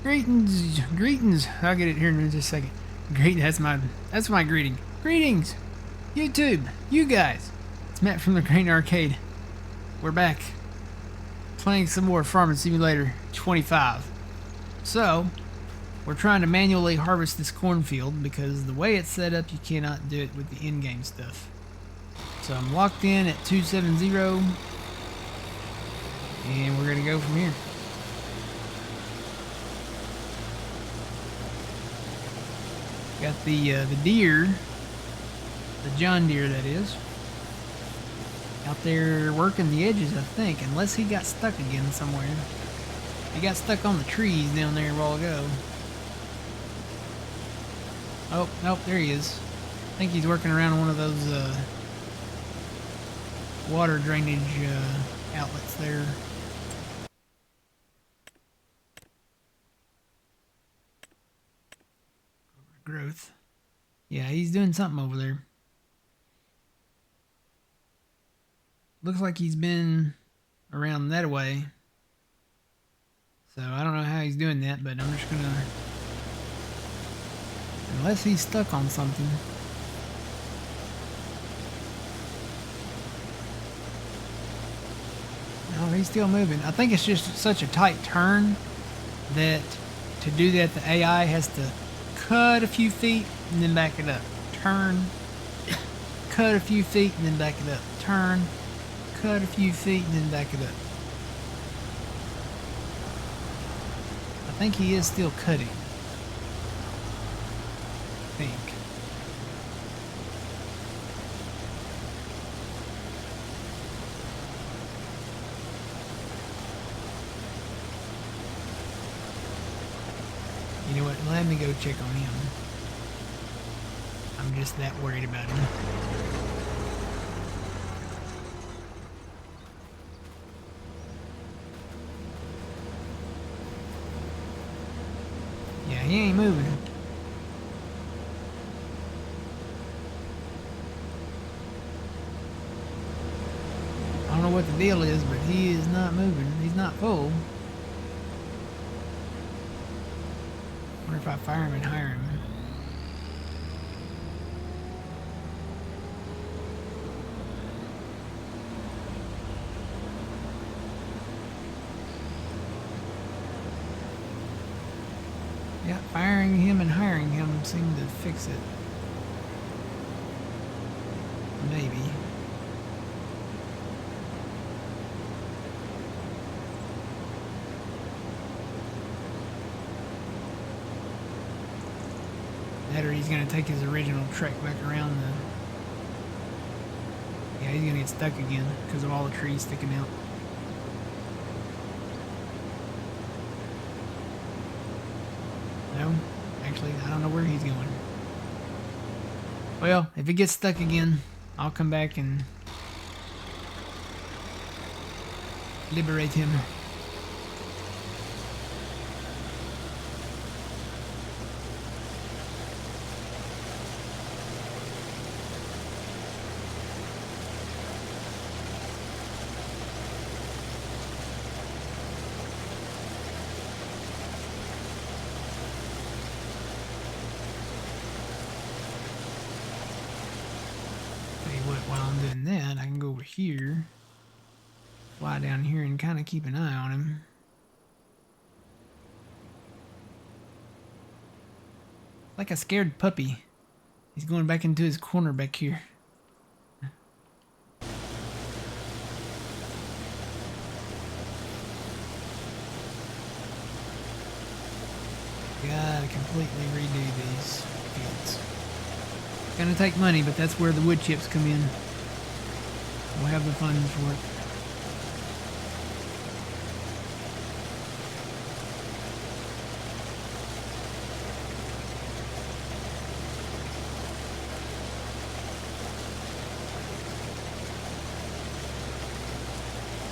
Greetings, greetings. I'll get it here in just a second. Great, that's my greeting. Greetings, YouTube, you guys. It's Matt from the Grain Arcade. We're back, playing some more Farming Simulator 25. So, we're trying to manually harvest this cornfield because the way it's set up, you cannot do it with the in-game stuff. So I'm locked in at 270, and we're gonna go from here. Got the deer, the John Deere that is, out there working the edges, I think, unless he got stuck again somewhere. He got stuck on the trees down there a while ago. Oh, nope, there he is. I think he's working around one of those water drainage outlets there. Growth. Yeah, he's doing something over there. Looks like he's been around that way. So I don't know how he's doing that, but I'm just gonna... Unless he's stuck on something. No, he's still moving. I think it's just such a tight turn that to do that the AI has to cut a few feet and then back it up. Turn. Cut a few feet and then back it up. Turn. Cut a few feet and then back it up. I think he is still cutting. I think. You know what? Let me go check on him. I'm just that worried about him. Yeah, he ain't moving. I don't know what the deal is, but he is not moving. He's not full. Wonder if I fire him and hire him. Yeah, firing him and hiring him seem to fix it. Maybe. That or he's gonna take his original trek back around the... Yeah, he's gonna get stuck again because of all the trees sticking out. No, actually, I don't know where he's going. Well, if he gets stuck again, I'll come back and liberate him. While I'm doing that, I can go over here, fly down here, and kind of keep an eye on him. Like a scared puppy. He's going back into his corner back here. Gotta completely redo these fields. Gonna take money, but that's where the wood chips come in. We'll have the funds for it.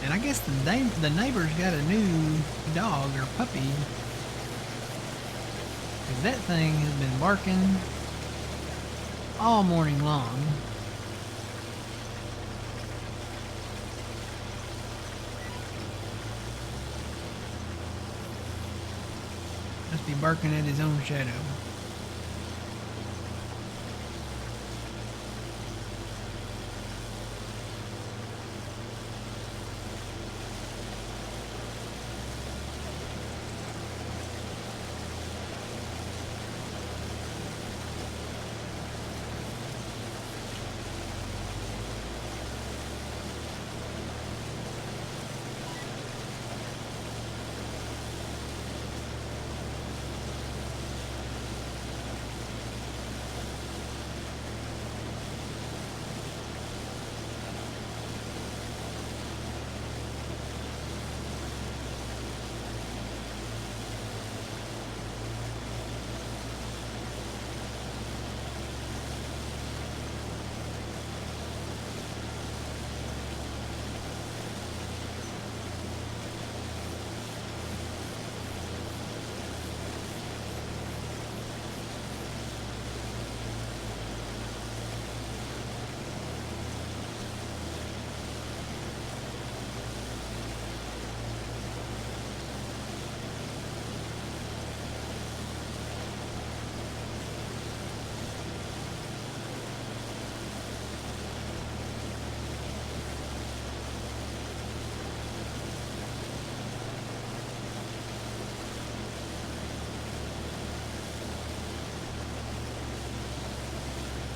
And I guess the neighbor's got a new dog or puppy. Because that thing has been barking all morning long. Must be barking at his own shadow.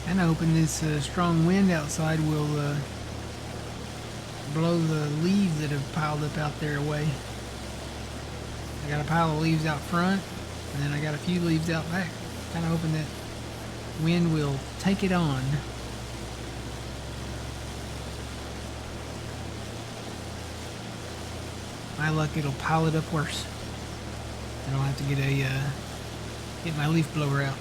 Kinda hoping this strong wind outside will blow the leaves that have piled up out there away. I got a pile of leaves out front, and then I got a few leaves out back. Kinda hoping that wind will take it on. My luck, it'll pile it up worse. And I'll have to get my leaf blower out.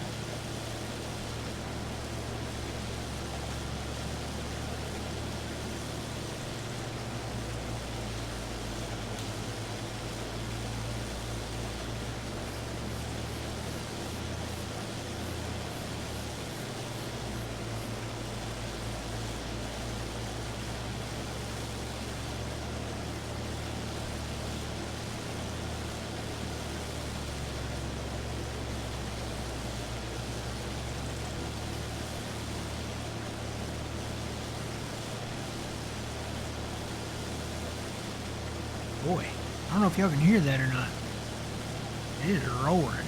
Boy, I don't know if y'all can hear that or not. It is roaring.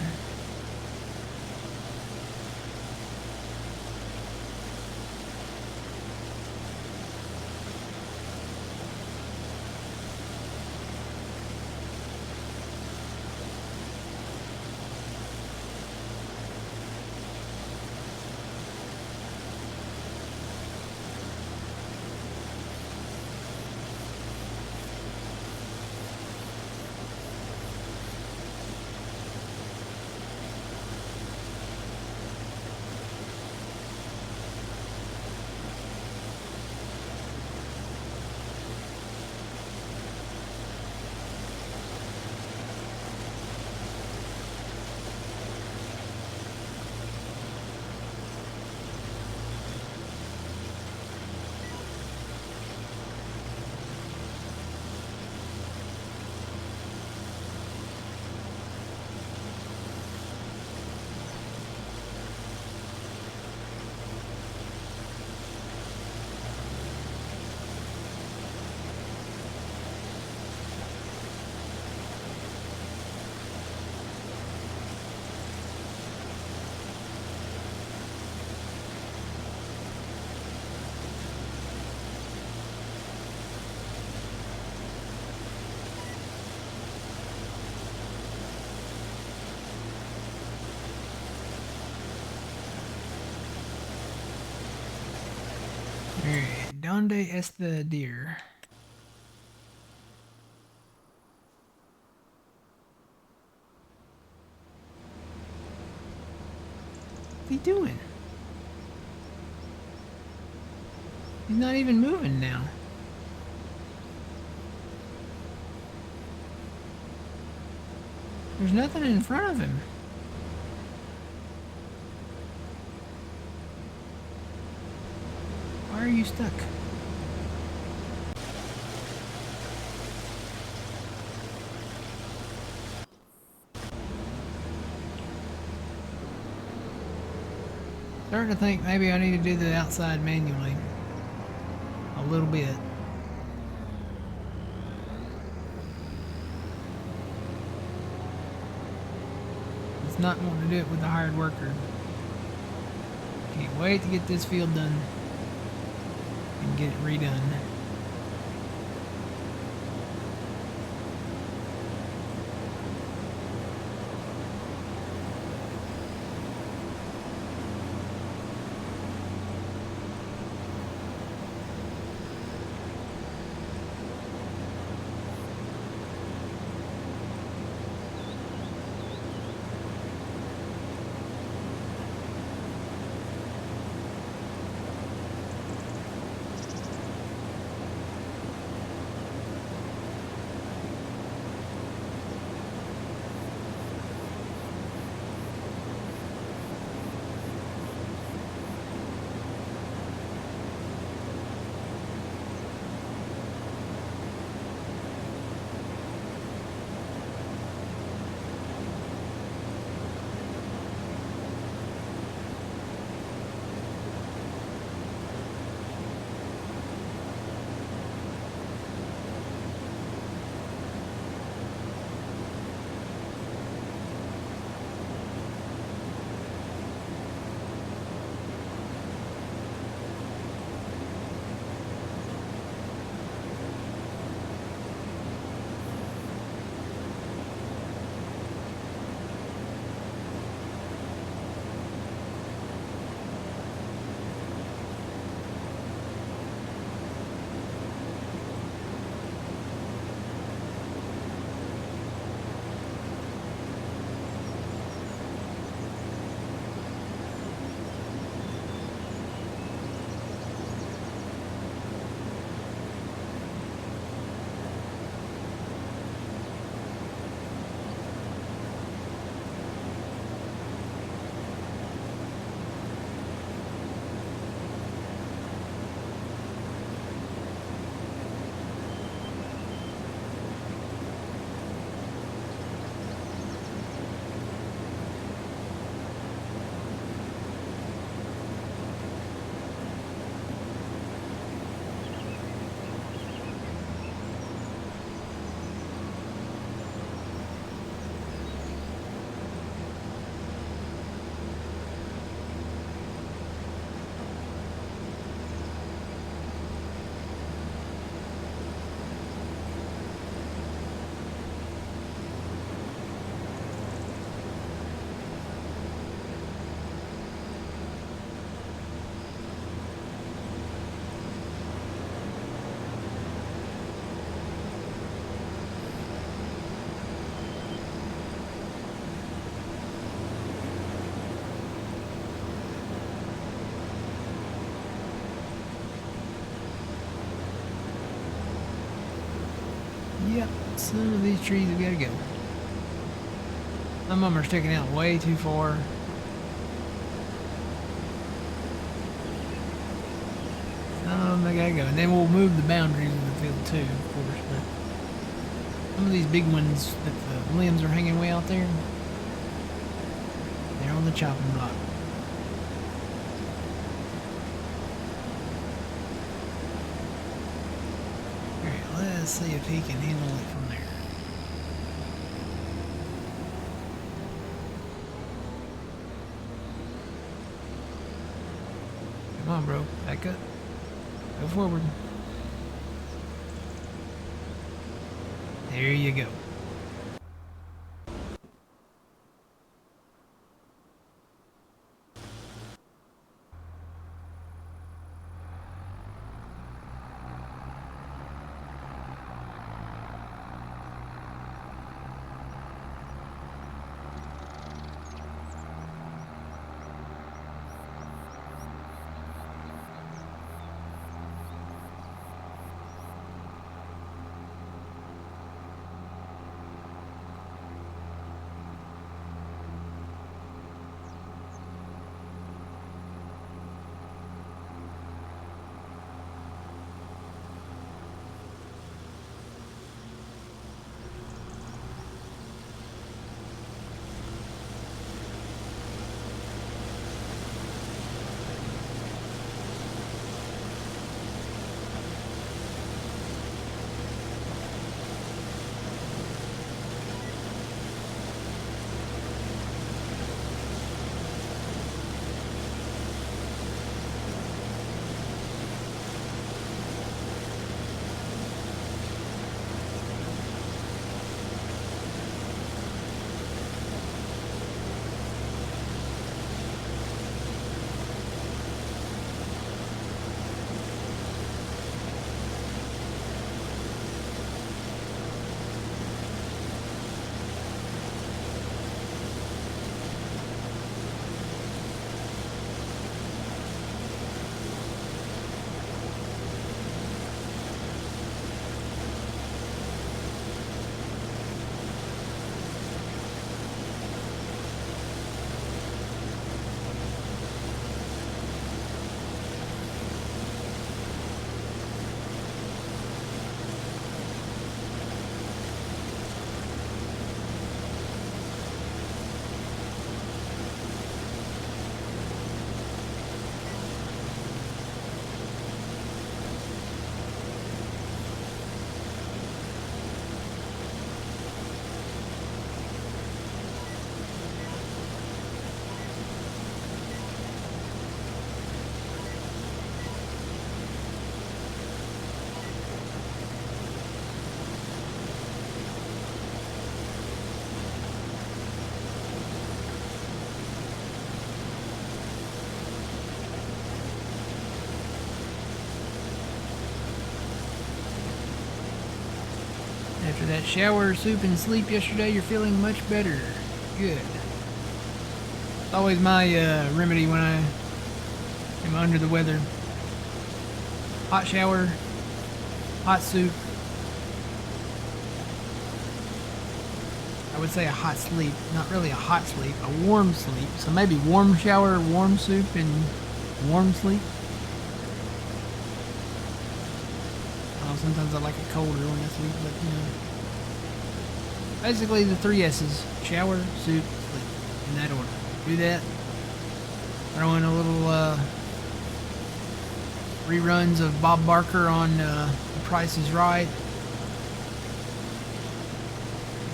Alright, Donde está deer? What's he doing? He's not even moving now. There's nothing in front of him. Why are you stuck? Starting to think maybe I need to do the outside manually a little bit. It's not wanting to do it with a hired worker. Can't wait to get this field done and get it redone. Yep, some of these trees have got to go. Some of them are sticking out way too far. Some of them they gotta go. And then we'll move the boundaries of the field too, of course. But some of these big ones that the limbs are hanging way out there, they're on the chopping block. Let's see if he can handle it from there. Come on, bro. Back up. Go forward. There you go. that shower, soup, and sleep yesterday, you're feeling much better. Good. It's always my remedy when I am under the weather. Hot shower, hot soup. I would say a hot sleep, not really a hot sleep, a warm sleep. So maybe warm shower, warm soup, and warm sleep. Sometimes I like it colder when I sleep, but you know. Basically the 3 S's. Shower, soup, sleep. In that order. Do that. Throw in a little reruns of Bob Barker on The Price is Right.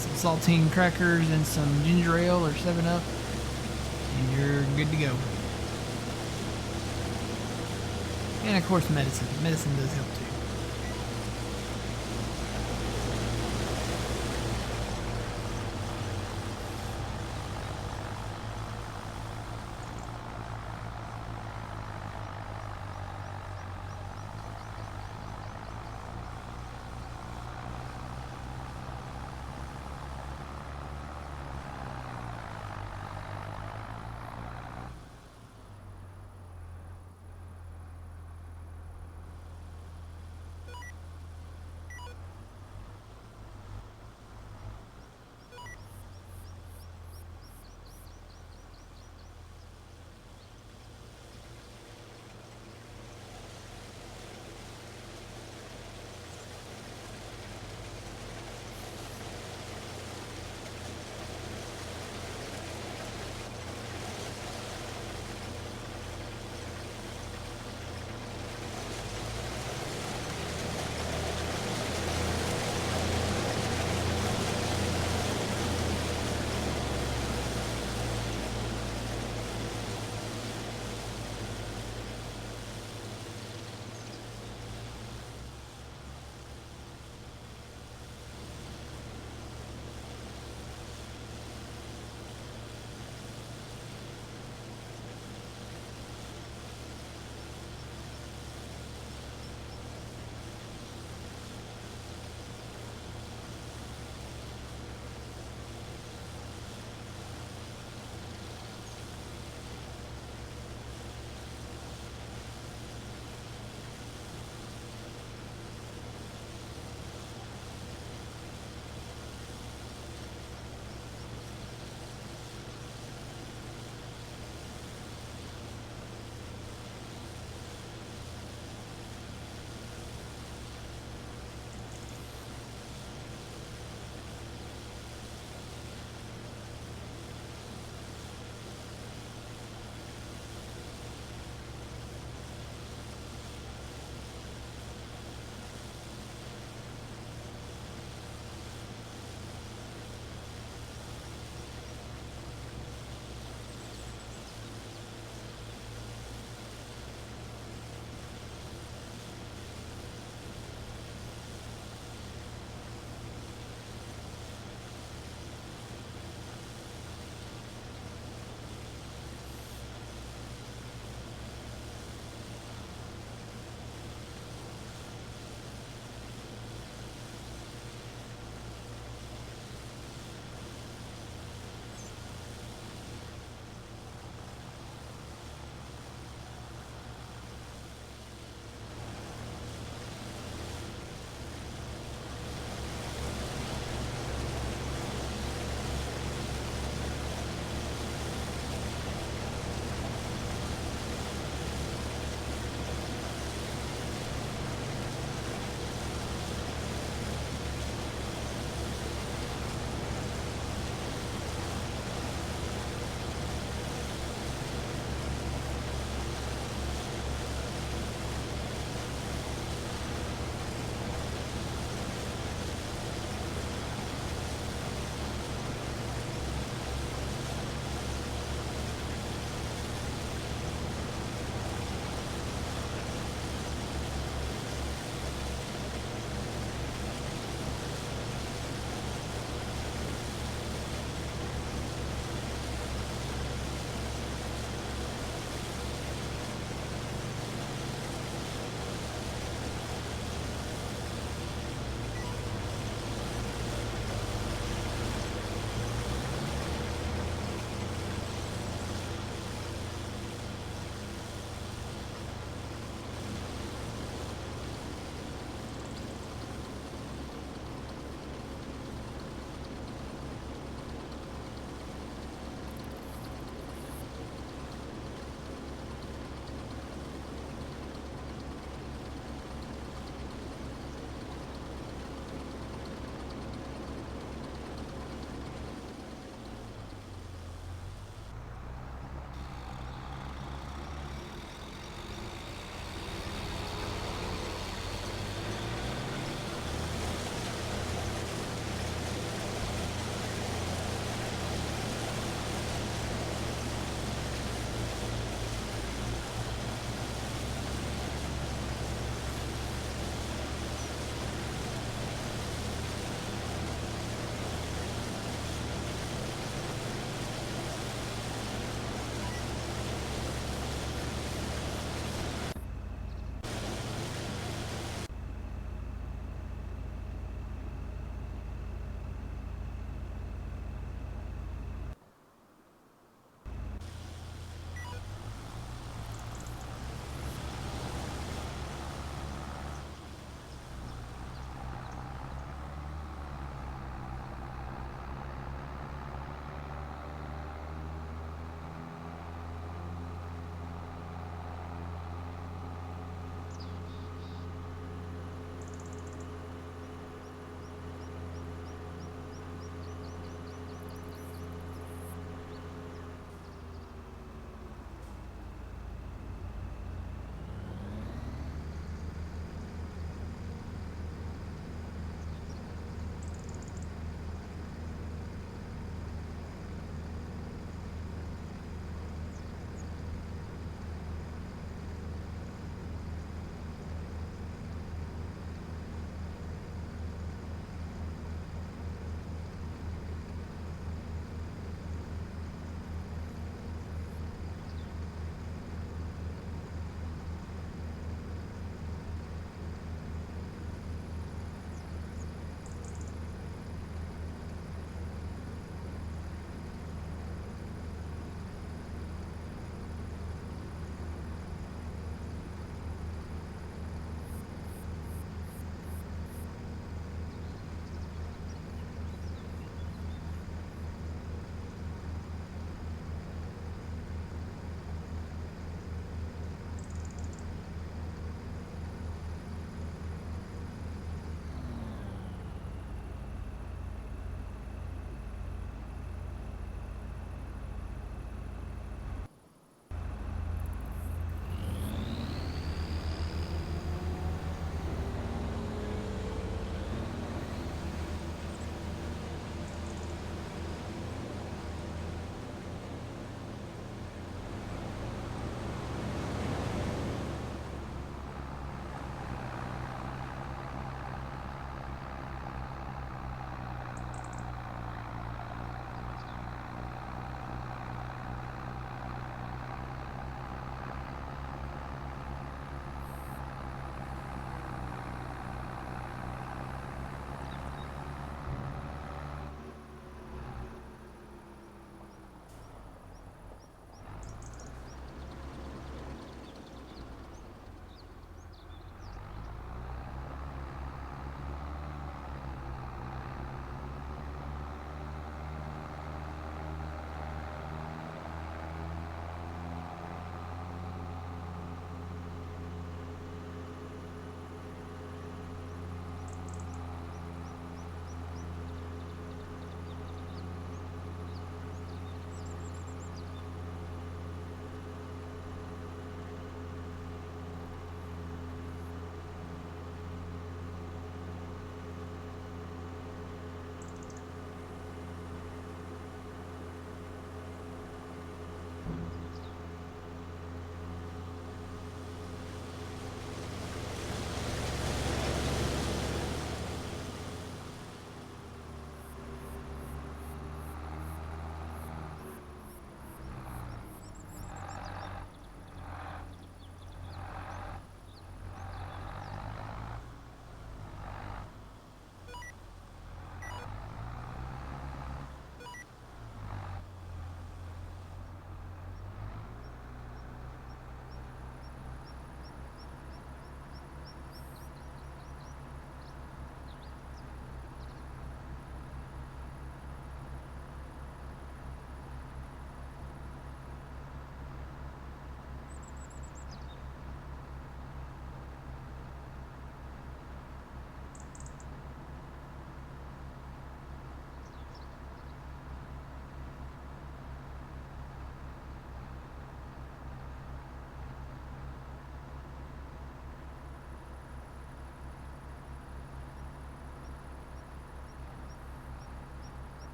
Some saltine crackers and some ginger ale or 7-Up. And you're good to go. And of course medicine. Medicine does help too.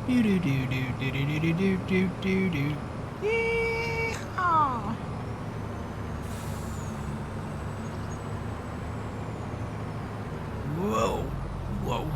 Do do do do do do do do do do do. Yeehaw! Whoa, whoa.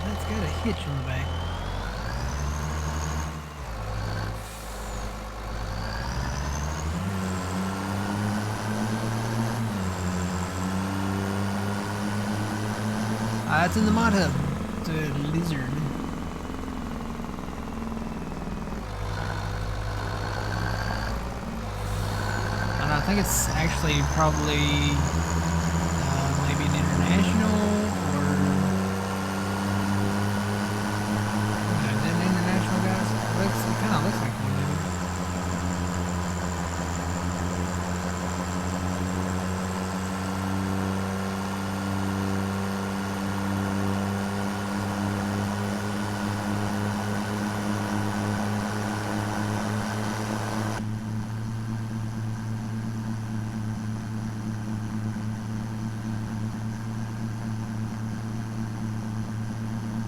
That's got a hitch on the back. It's in the mod hub. It's a lizard. And I think it's actually probably maybe an international or is it an international, guys? It kind of looks like one. Maybe.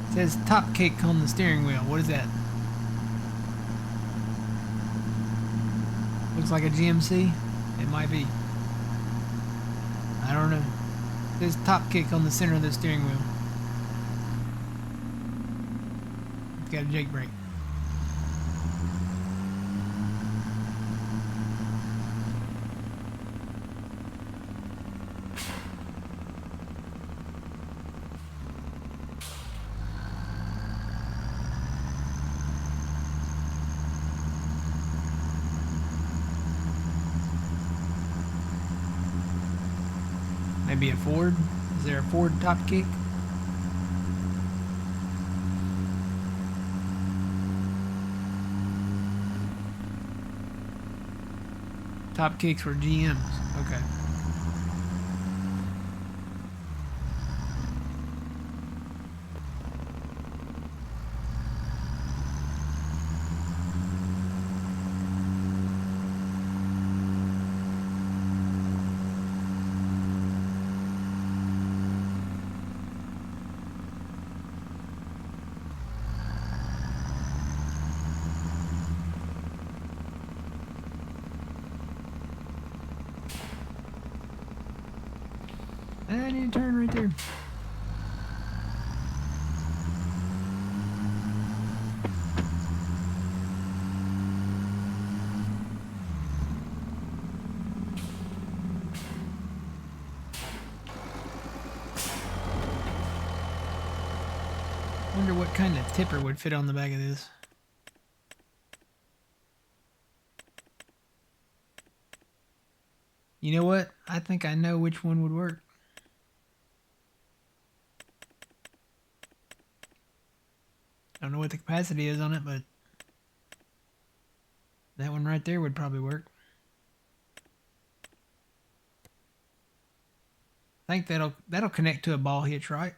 It says top kick on the steering wheel. What is that? Looks like a GMC. It might be. I don't know. It says top kick on the center of the steering wheel. It's got a jake brake. Maybe a Ford? Is there a Ford top kick? Top kicks were GMs. Okay. I need to turn right there. Wonder what kind of tipper would fit on the back of this. You know what? I think I know which one would work. I don't know what the capacity is on it, but that one right there would probably work. I think that'll connect to a ball hitch, right?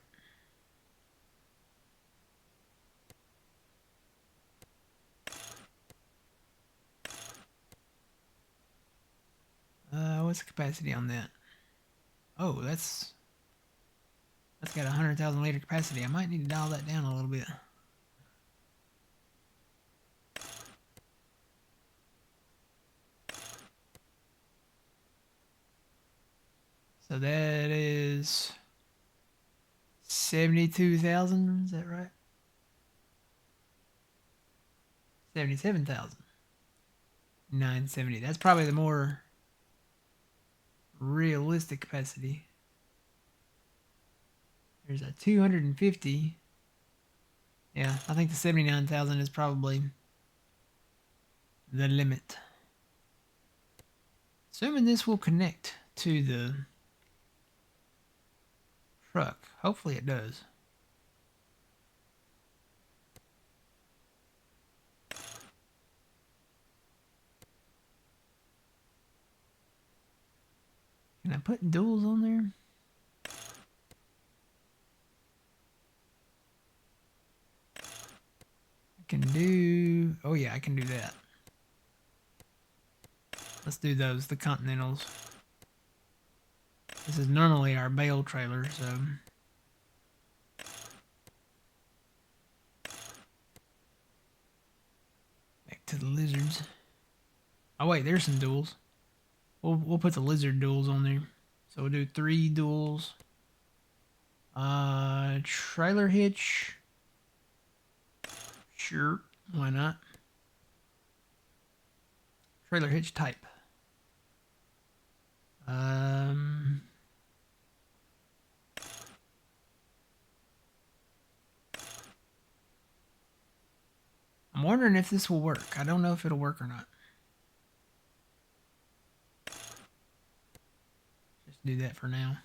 What's the capacity on that? Oh, that's got 100,000 liter capacity. I might need to dial that down a little bit. So that is 72,000. Is that right? 77,970. That's probably the more realistic capacity. There's a 250. Yeah, I think the 79,000 is probably the limit. Assuming this will connect to the truck. Hopefully it does. Can I put duals on there? I can do... Oh yeah, I can do that. Let's do those, the Continentals. This is normally our bale trailer, so... Back to the lizards. Oh wait, there's some duals. We'll put the lizard duals on there. So we'll do 3 duals. Trailer hitch. Sure, why not? Trailer hitch type. I'm wondering if this will work. I don't know if it'll work or not. Just do that for now.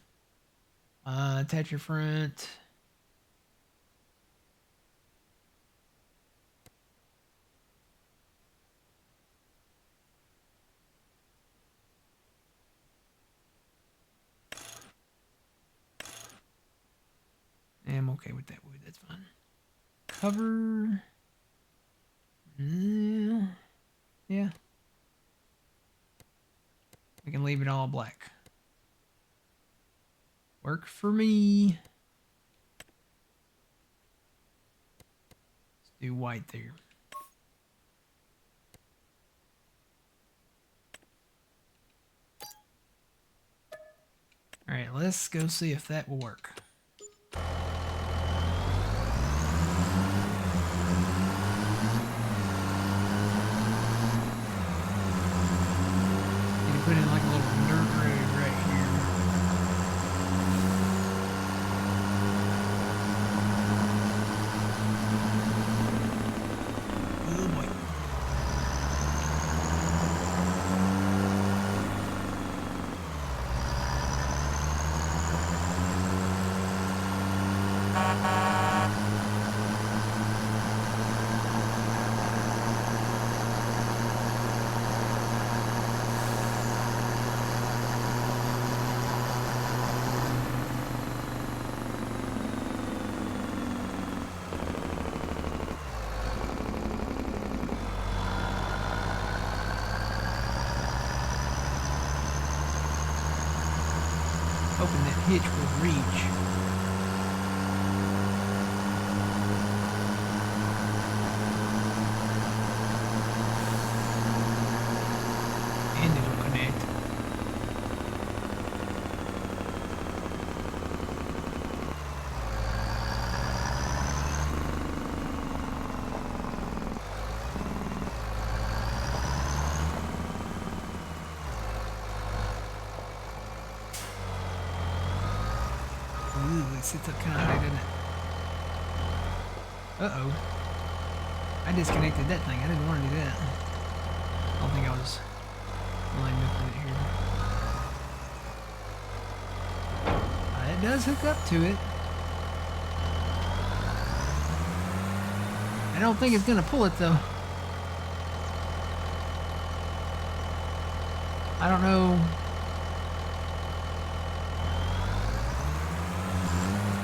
Attach your front. I'm okay with that wood. That's fine. Cover. Yeah. We can leave it all black. Work for me. Let's do white there. Alright, let's go see if that will work. Put in like a little dirt road right here. Oh boy. Hoping that hitch will reach. And it'll connect. Ooh, it sits up kind of high, doesn't it? Uh-oh. I disconnected that thing. I didn't want to do that. I don't think I was lined up with it here. It does hook up to it. I don't think it's going to pull it, though. I don't know.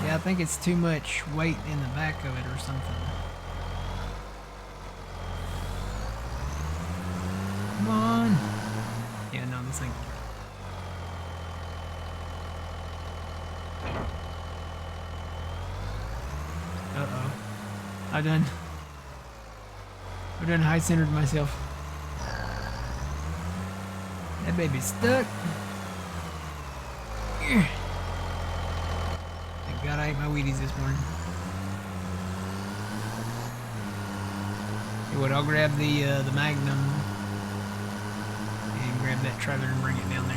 Yeah, I think it's too much weight in the back of it or something. Come on. Yeah, no, this thing. Uh-oh. I've done high-centered myself. That baby's stuck. Thank God I ate my Wheaties this morning. Hey, what? I'll grab the Magnum and grab that trailer and bring it down there.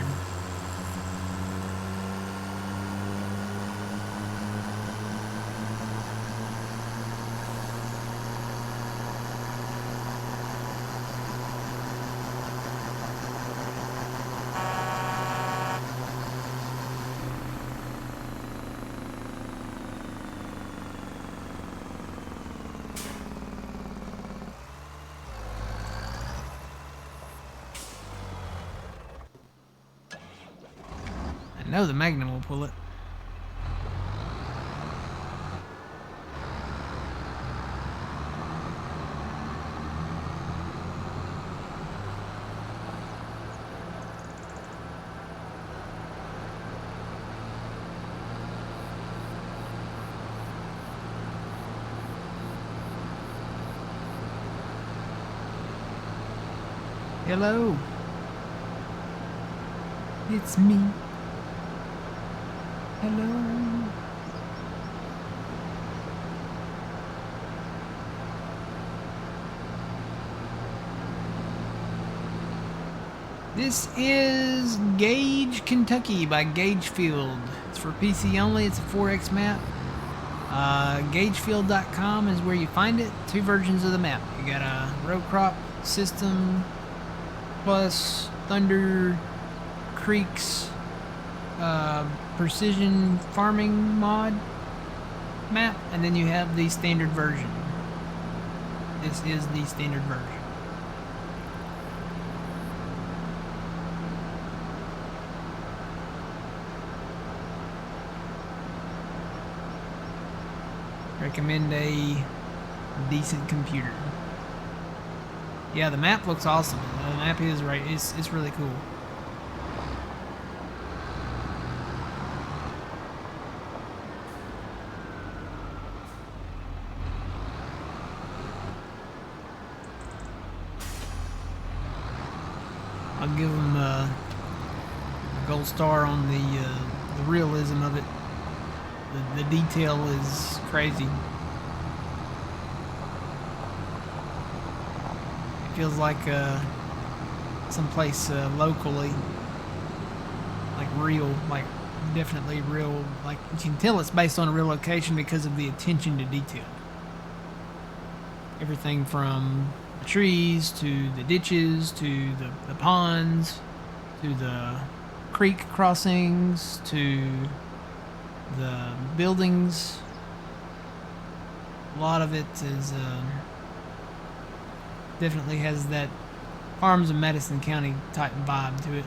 I know the Magnum will pull it. Hello. It's me. Hello. This is Gage, Kentucky by Gagefield. It's for PC only. It's a 4X map. Gagefield.com is where you find it. 2 versions of the map. You got a row crop system plus Thunder Creek's precision farming mod map, and then you have the standard version. This is the standard version. Recommend a decent computer. Yeah, the map looks awesome. The map is right. It's really cool. I'll give them a gold star on the realism of it. The detail is crazy. It feels like someplace locally, like real, like definitely real. Like you can tell it's based on a real location because of the attention to detail. Everything from the trees to the ditches to the ponds to the creek crossings to the buildings. A lot of it is definitely has that Farms of Madison County type vibe to it.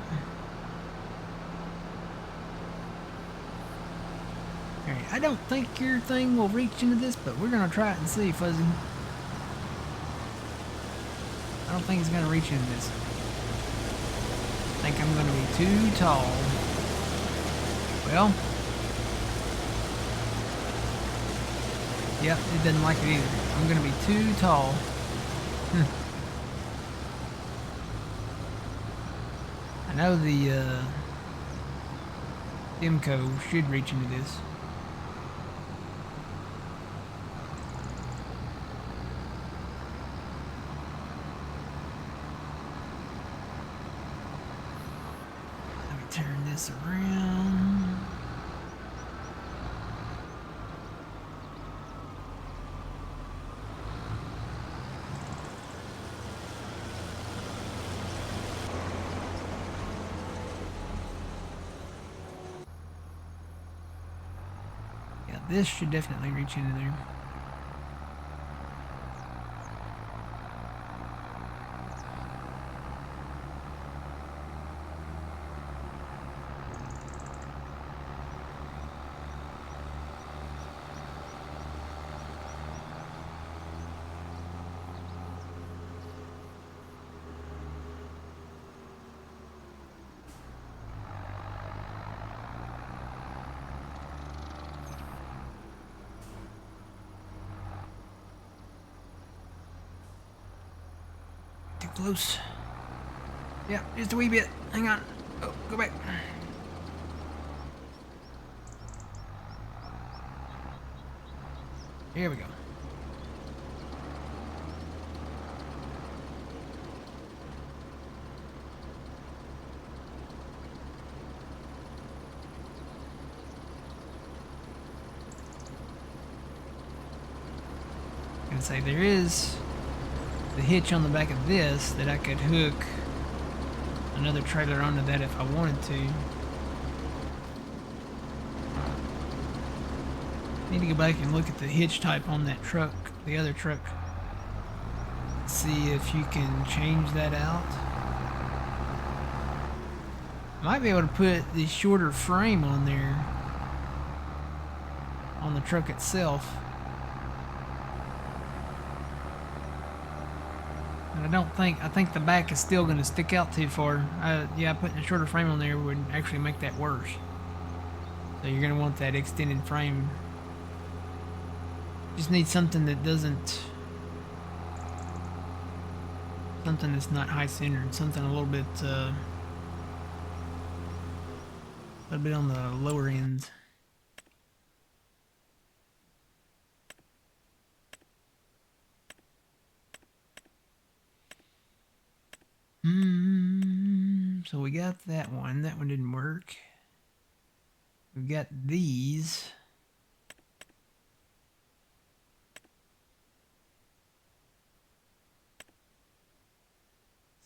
Alright, I don't think your thing will reach into this, but we're gonna try it and see, Fuzzy. I don't think it's gonna reach into this. I think I'm gonna be too tall. Well, yep, it doesn't like it either. I'm gonna be too tall. I know the Demco should reach into this. Let me turn this around. This should definitely reach into there. Close. Yeah, just a wee bit. Hang on. Oh, go back. Here we go. I'm gonna say there is the hitch on the back of this that I could hook another trailer onto that if I wanted to. Need to go back and look at the hitch type on that truck, the other truck. See if you can change that out. Might be able to put the shorter frame on there on the truck itself. And I think the back is still going to stick out too far. Yeah, putting a shorter frame on there would actually make that worse. So you're going to want that extended frame. Just need something that doesn't... Something that's not high-centered. Something a little bit on the lower end. So we got that one. That one didn't work. We've got these.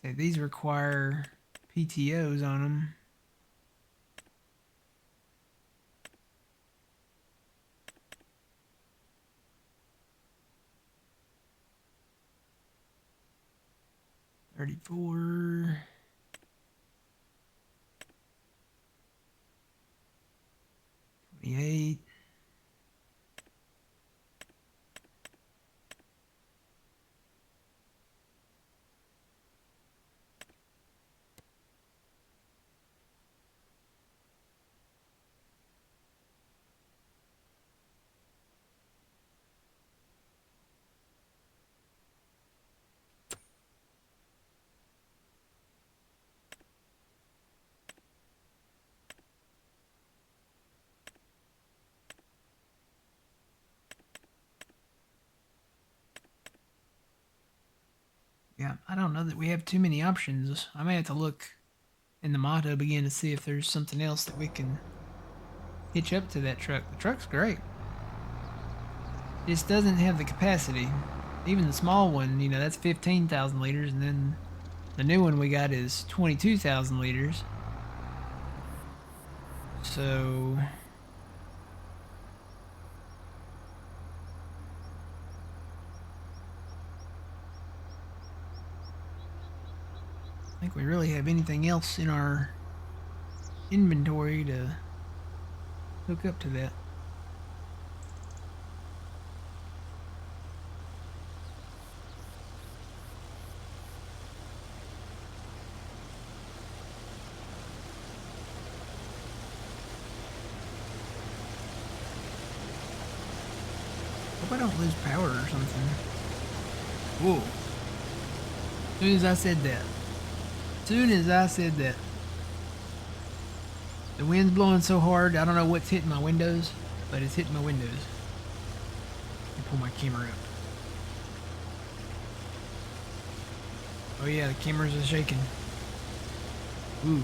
Say these require PTOs on them. $34. 28. Yeah, I don't know that we have too many options. I may have to look in the motto again to see if there's something else that we can hitch up to that truck. The truck's great. It just doesn't have the capacity. Even the small one, you know, that's 15,000 liters, and then the new one we got is 22,000 liters. So... I think we really have anything else in our inventory to hook up to that. Hope I don't lose power or something. Whoa. As soon as I said that. The wind's blowing so hard, I don't know what's hitting my windows, but it's hitting my windows. Let me pull my camera up. Oh yeah, the cameras are shaking. Ooh.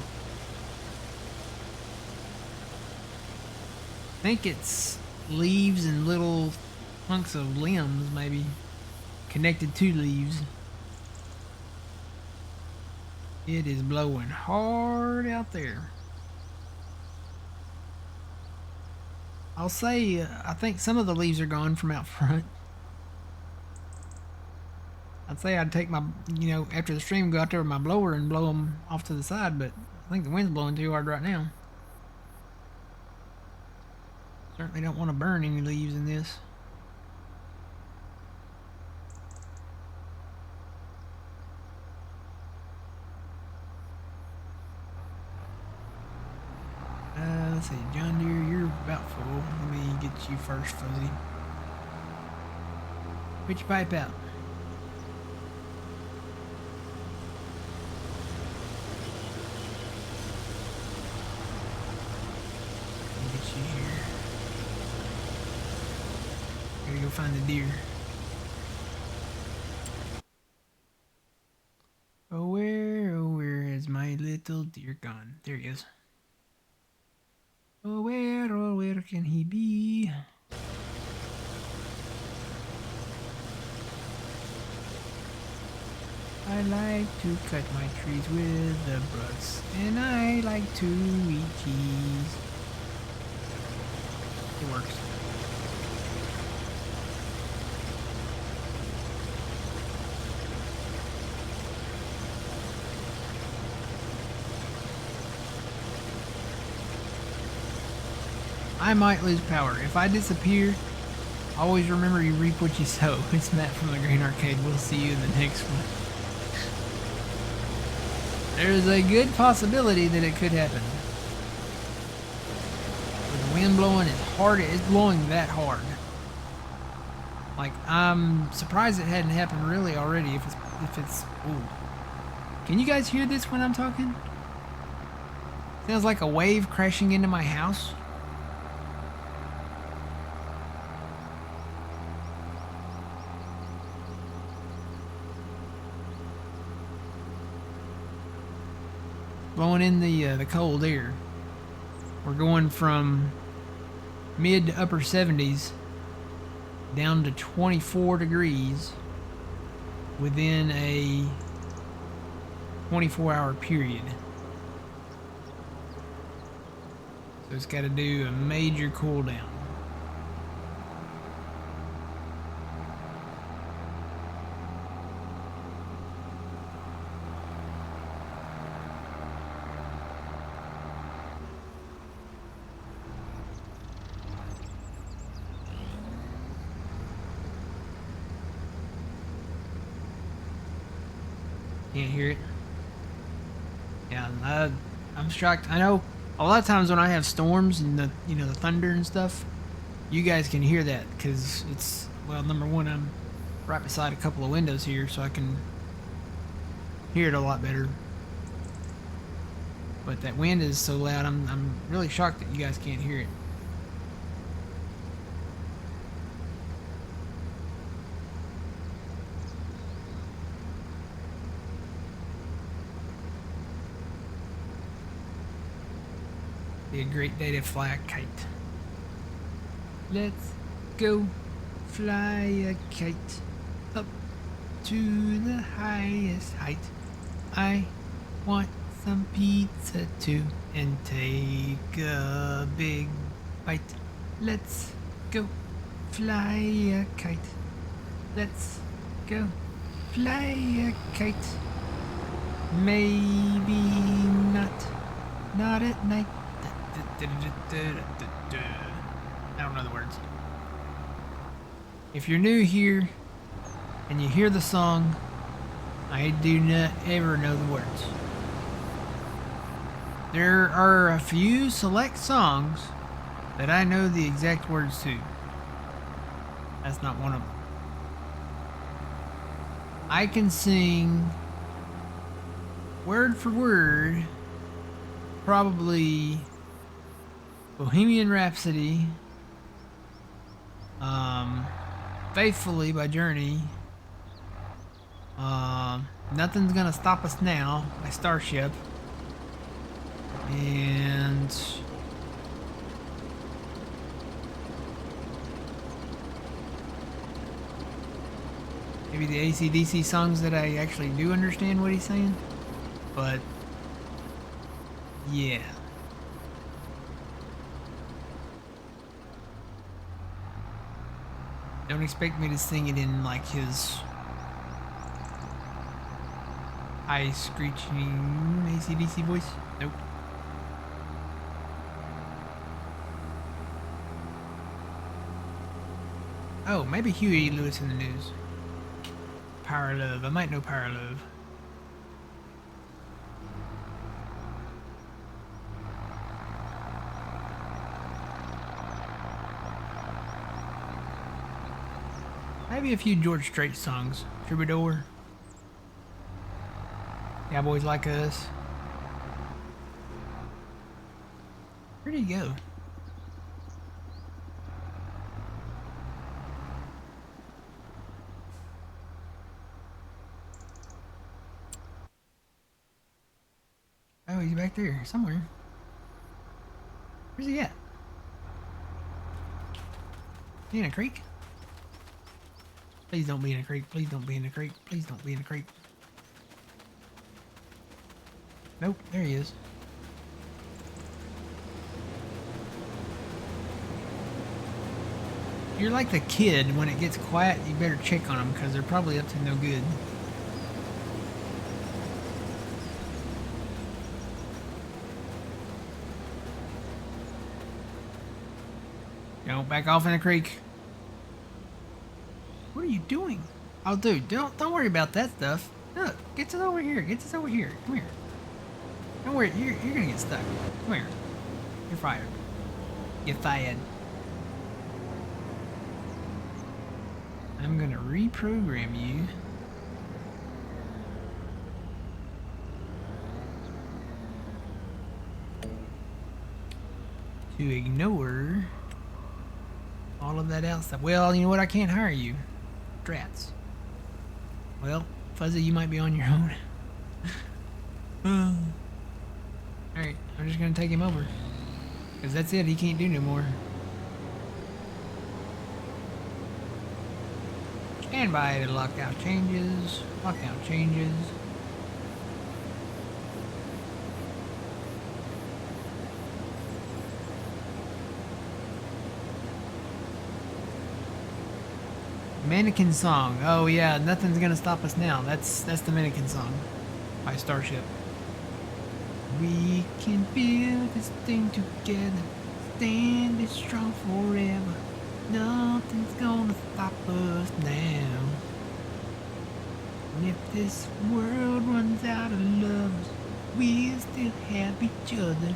I think it's leaves and little hunks of limbs, maybe, connected to leaves. It is blowing hard out there. I'll say, I think some of the leaves are gone from out front. I'd say I'd take my, you know, after the stream, go out there with my blower and blow them off to the side, but I think the wind's blowing too hard right now. Certainly don't want to burn any leaves in this. Let's see, John Deere, you're about full. Let me get you first, Fuzzy. Put your pipe out. Let me get you here. Gotta go find the deer. Oh, where is my little deer gone? There he is. Oh, where can he be? I like to cut my trees with the brush, and I like to eat cheese. It works. I might lose power. If I disappear, always remember you reap what you sow. It's Matt from the Green Arcade. We'll see you in the next one. There's a good possibility that it could happen. With the wind blowing as hard, it's blowing that hard. Like, I'm surprised it hadn't happened really already if it's, ooh. Can you guys hear this when I'm talking? Sounds like a wave crashing into my house. Blowing in the cold air. We're going from mid to upper 70s down to 24 degrees within a 24-hour period. So it's got to do a major cool down. Can't hear it. Yeah, I'm shocked. I know a lot of times when I have storms and the thunder and stuff, you guys can hear that because it's, well, number one, I'm right beside a couple of windows here, so I can hear it a lot better. But that wind is so loud, I'm really shocked that you guys can't hear it. Be a great day to fly a kite. Let's go fly a kite up to the highest height. I want some pizza too and take a big bite. Let's go fly a kite. Let's go fly a kite. Maybe not at night. I don't know the words. If you're new here and you hear the song, I do not ever know the words. There are a few select songs that I know the exact words to. That's not one of them. I can sing word for word probably Bohemian Rhapsody, Faithfully by Journey, Nothing's Gonna Stop Us Now by Starship, and maybe the AC/DC songs that I actually do understand what he's saying, but yeah. Don't expect me to sing it in like his high screeching AC/DC voice. Nope. Oh, maybe Huey Lewis in the News. Power of Love. I might know Power of Love. Maybe a few George Strait songs. Troubadour. Cowboys Like Us. Where'd he go? Oh, he's back there somewhere. Where's he at? He in a creek? Please don't be in a creek. Please don't be in a creek. Please don't be in a creek. Nope, there he is. You're like the kid, when it gets quiet, you better check on them because they're probably up to no good. Don't back off in the creek. What are you doing? Oh, dude, don't worry about that stuff. Look, get us over here. Get us over here. Come here. Don't worry. You're gonna get stuck. Come here. You're fired. You're fired. I'm gonna reprogram you. To ignore all of that else stuff. Well, you know what? I can't hire you. Drats. Well, Fuzzy, you might be on your own. Alright, I'm just gonna take him over. Because that's it, he can't do no more. Stand by to lockout changes. Lockout changes. Mannequin song. Oh yeah, nothing's gonna stop us now. That's the Mannequin song by Starship. We can build this thing together, standing strong forever. Nothing's gonna stop us now. And if this world runs out of lovers, we'll still have each other.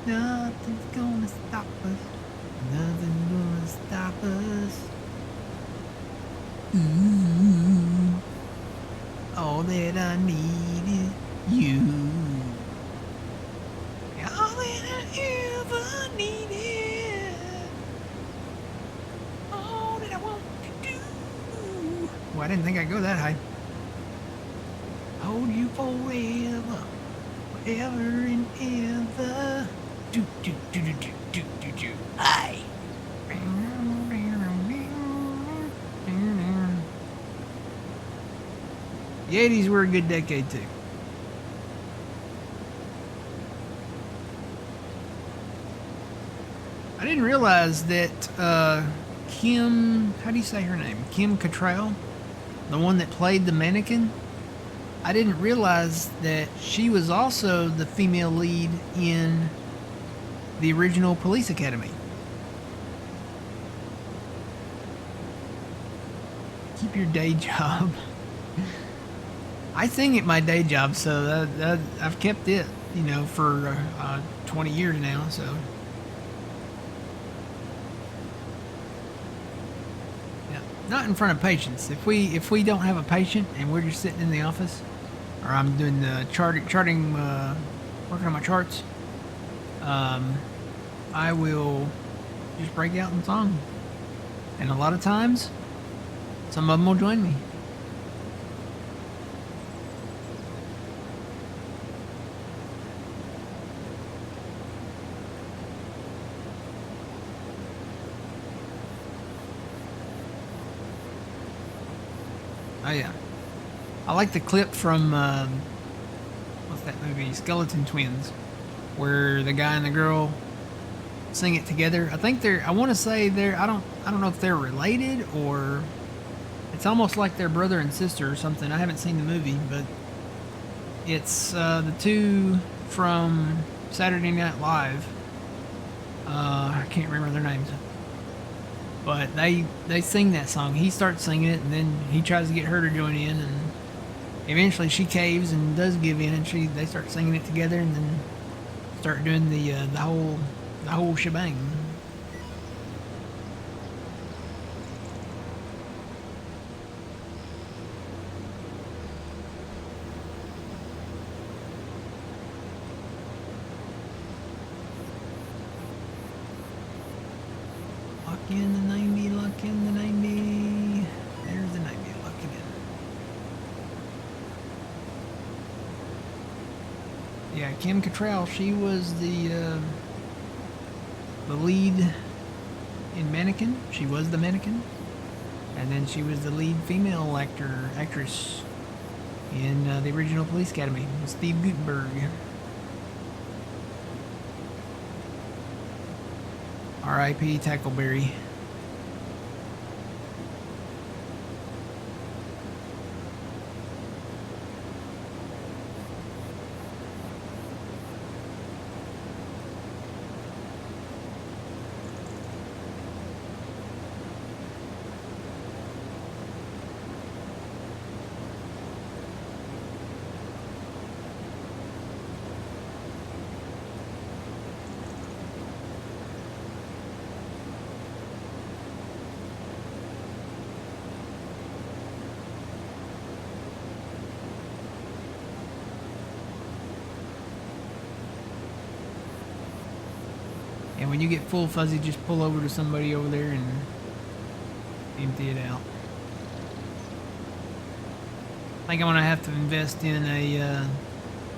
Nothing's gonna stop us. Nothing's gonna stop us. Ooh, all that I need is you. All that I ever needed. All that I want to do. Well, I didn't think I'd go that high. Hold you forever, forever and ever. Do do do do do do do do. Aye. The 80s were a good decade too. I didn't realize that Kim, how do you say her name? Kim Cattrall, the one that played the mannequin. I didn't realize that she was also the female lead in the original Police Academy. Keep your day job. I sing at my day job, so I've kept it, you know, for 20 years now. So, yeah, not in front of patients. If we don't have a patient and we're just sitting in the office, or I'm doing the charting, working on my charts, I will just break out in song, and a lot of times, some of them will join me. Oh yeah, I like the clip from what's that movie, Skeleton Twins, where the guy and the girl sing it together. I think I want to say I don't know if they're related, or it's almost like they're brother and sister or something. I haven't seen the movie, but it's the two from Saturday Night Live. I can't remember their names. But they sing that song. He starts singing it, and then he tries to get her to join in, and eventually she caves and does give in, and they start singing it together, and then start doing the whole shebang. Lock in the 90, lock in the 90. There's the 90, locking in. Yeah, Kim Cattrall, she was the lead in Mannequin. She was the Mannequin. And then she was the lead female actress in the original Police Academy with Steve Guttenberg. R.I.P. Tackleberry. And when you get full fuzzy, just pull over to somebody over there and empty it out. I think I'm gonna have to invest in a.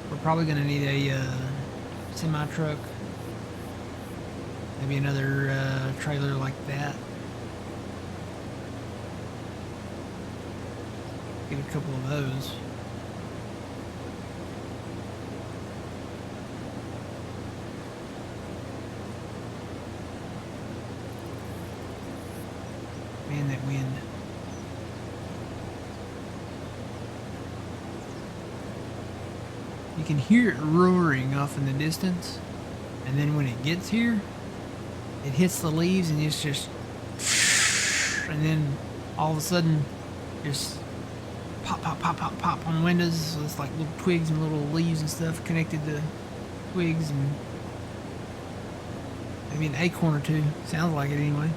We're probably gonna need a semi truck, maybe another trailer like that. Get a couple of those. Man, that wind. You can hear it roaring off in the distance, and then when it gets here, it hits the leaves and it's just, and then all of a sudden, just pop, pop, pop, pop, pop on the windows. So it's like little twigs and little leaves and stuff connected to twigs, and maybe an acorn or two. Sounds like it anyway.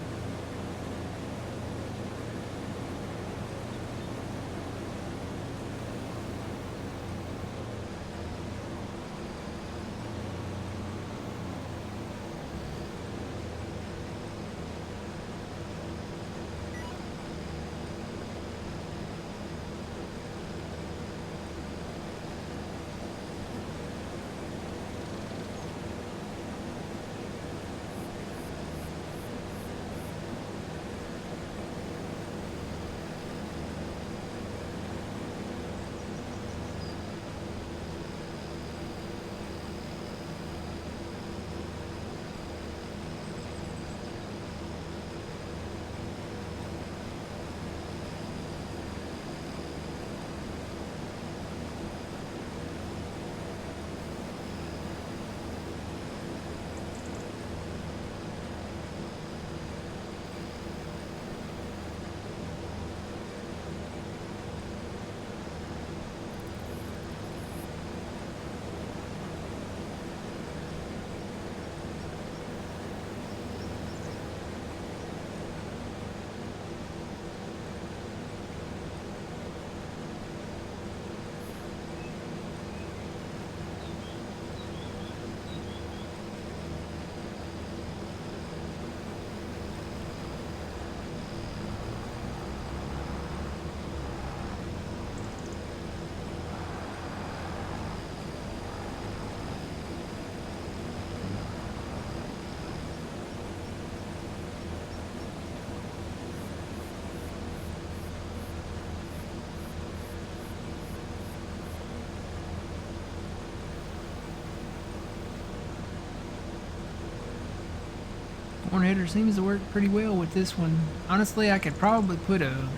Horn header seems to work pretty well with this one. Honestly, I could probably put a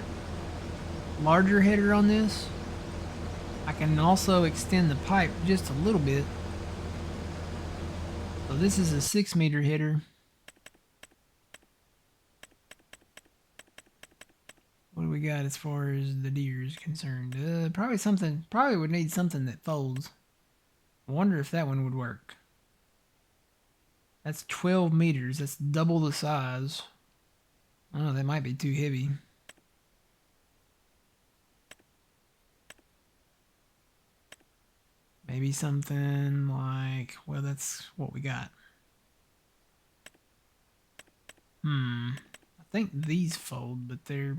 larger header on this. I can also extend the pipe just a little bit. So this is a 6-meter header. What do we got as far as the deer is concerned? Probably would need something that folds. I wonder if that one would work. That's 12 meters. That's double the size. I don't know, that might be too heavy. Maybe something like, well, that's what we got. I think these fold, but there's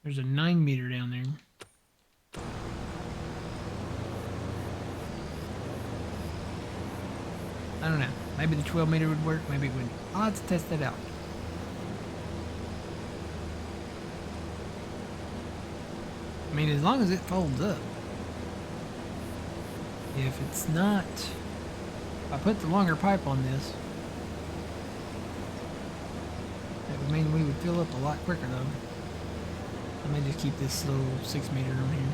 a 9-meter down there. I don't know. Maybe the 12-meter would work. Maybe it wouldn't. I'll have to test that out. I mean, as long as it folds up. If it's not... If I put the longer pipe on this, that would mean we would fill up a lot quicker, though. I may just keep this little 6-meter on here.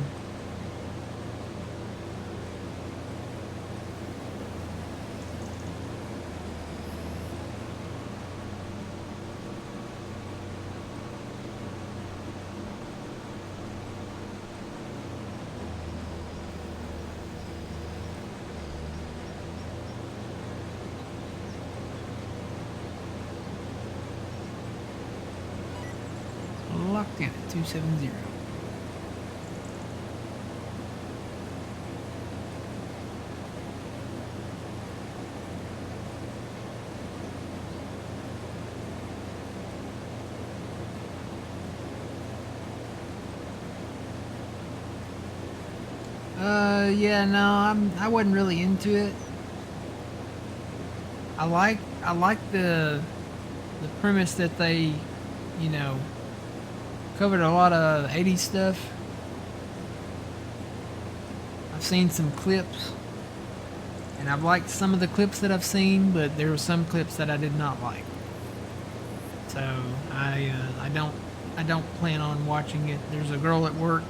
Locked in at 270. Yeah, no, I wasn't really into it. I like the premise that they, you know, covered a lot of 80s stuff. I've seen some clips, and I've liked some of the clips that I've seen, but there were some clips that I did not like. So I don't plan on watching it. There's a girl at work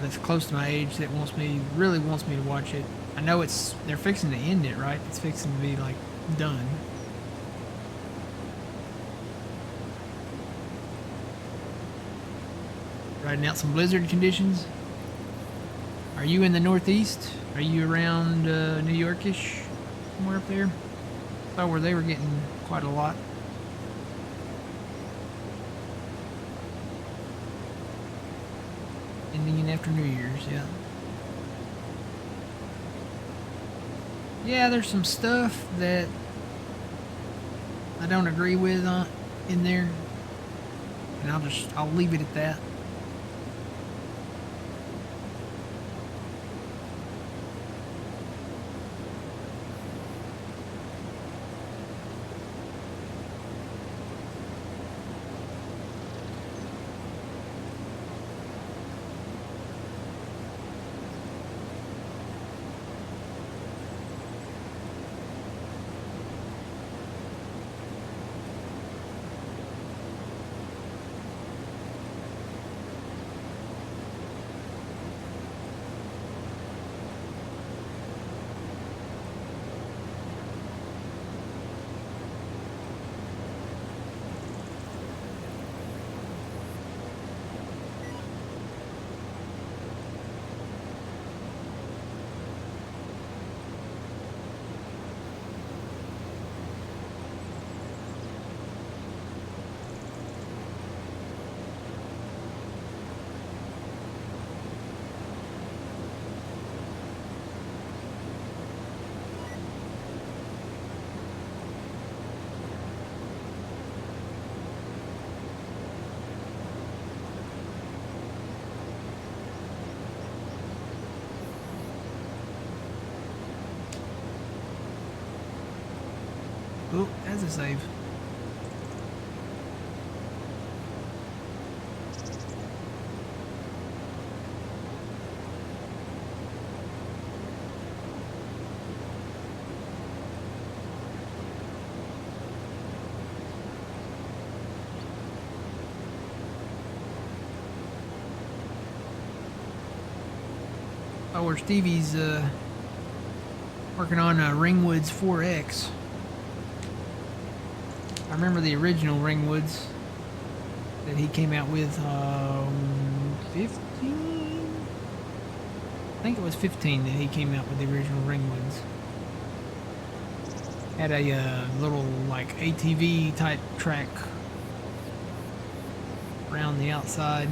that's close to my age that really wants me to watch it. I know they're fixing to end it, right? It's fixing to be like done. Riding out some blizzard conditions. Are you in the Northeast? Are you around New Yorkish? Somewhere up there? I thought where they were getting quite a lot. Ending after New Year's, yeah. Yeah, there's some stuff that I don't agree with in there, and I'll leave it at that. Oh, that's a save. Oh, where Stevie's working on Ringwood's 4X. I remember the original Ringwoods that he came out with 15? I think it was 15 that he came out with the original Ringwoods. Had a little like ATV type track around the outside.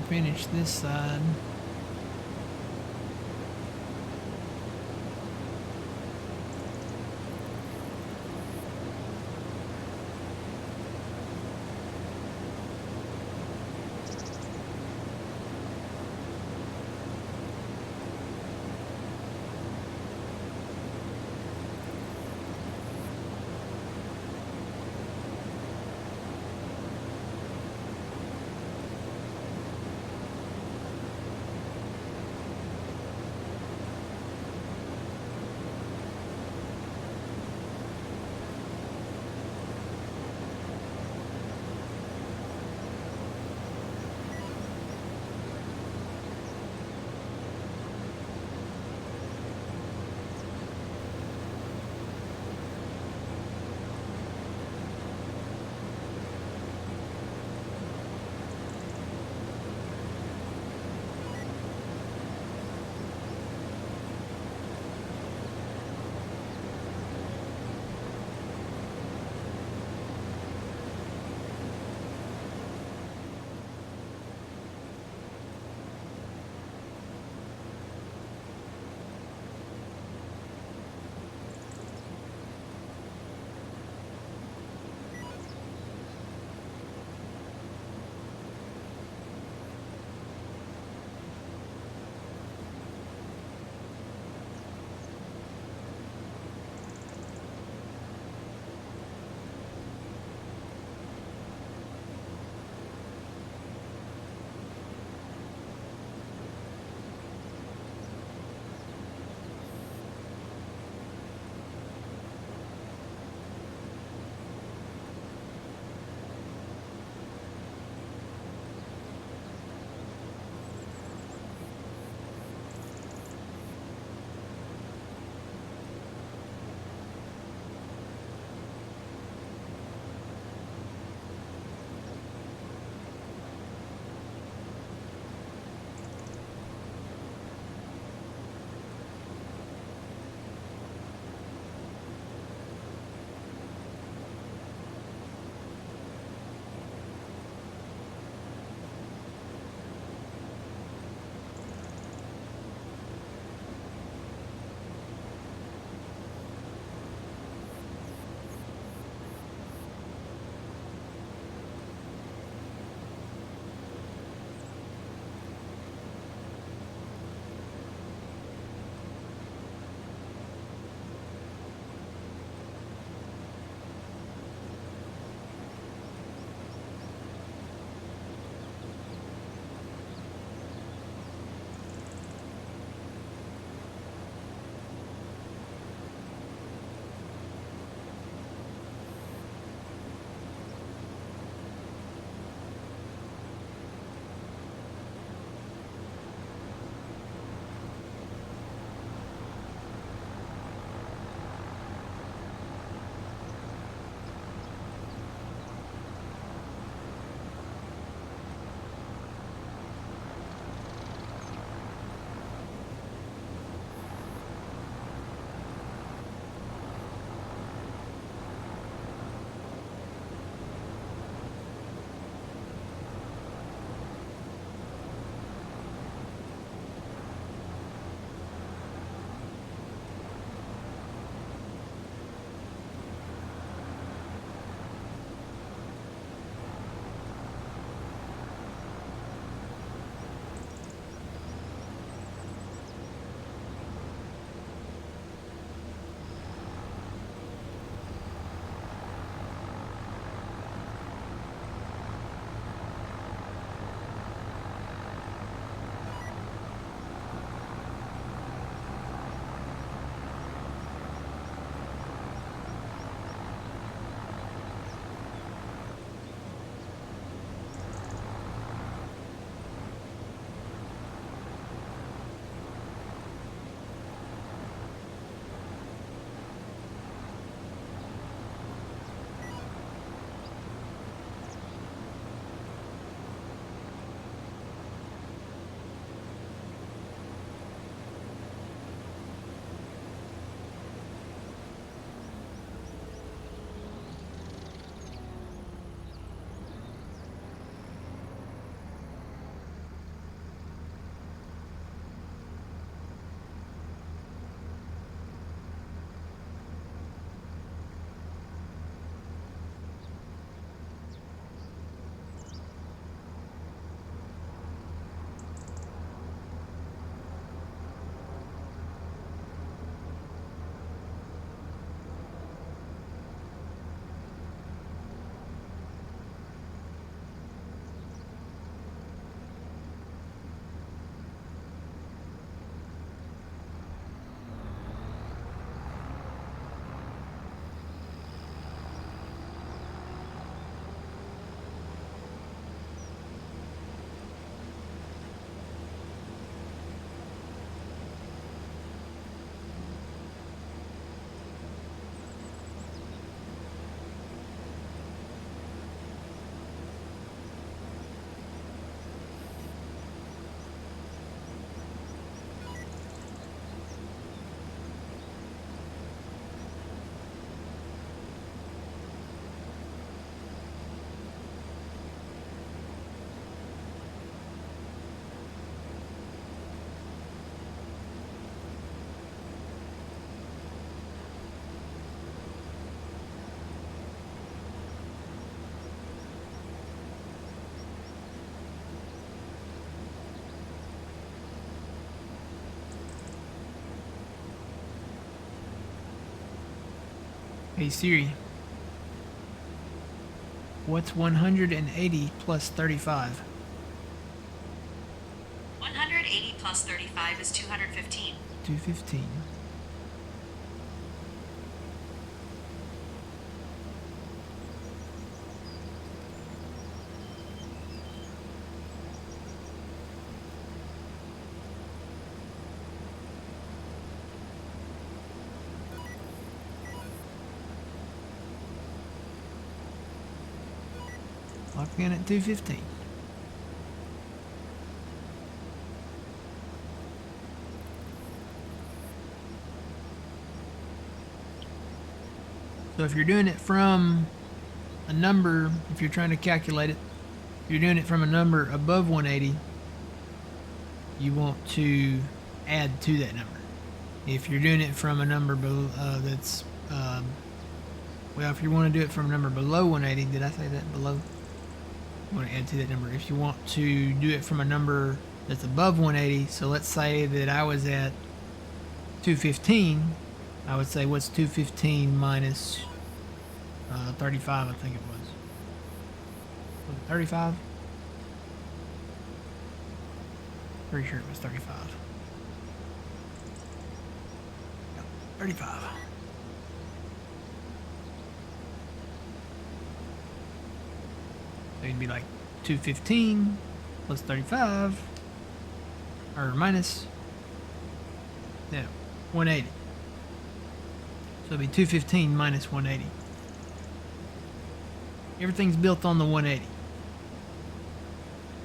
Finish this side. Hey Siri, what's 180 plus 35? 180 plus 35 is 215. 215. Locked in at 215. So if you're doing it from a number, if you're trying to calculate it, if you're doing it from a number above 180, you want to add to that number. If you're doing it from a number that's, well, if you want to do it from a number below 180, did I say that? Below? You want to add to that number. If you want to do it from a number that's above 180, so let's say that I was at 215, I would say what's 215 minus 35, I think it was. Was it 35? Pretty sure it was 35. Yep, 35. So it'd be like 215 plus 35, or minus, yeah, 180. So it'd be 215 minus 180. Everything's built on the 180.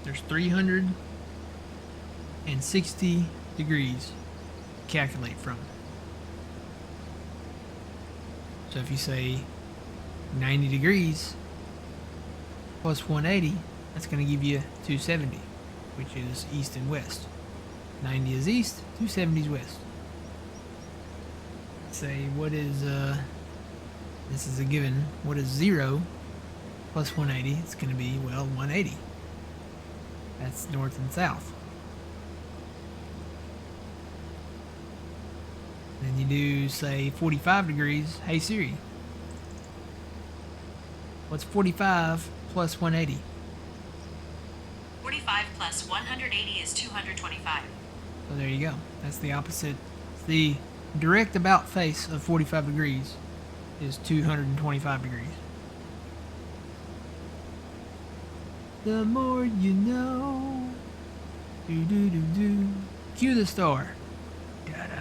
There's 360 degrees to calculate from. So if you say 90 degrees plus 180, that's going to give you 270, which is east and west. 90 is east, 270 is west. Say, what is, this is a given, what is 0 plus 180? It's going to be, well, 180. That's north and south. Then you do, say, 45 degrees. Hey Siri, what's 45 plus 180? 45 plus 180 is 225. So there you go. That's the opposite. It's the direct about face of 45 degrees is 225 degrees. The more you know. Do do do do. Cue the star. Da da da.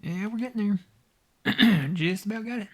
Yeah, we're getting there. Just about got it.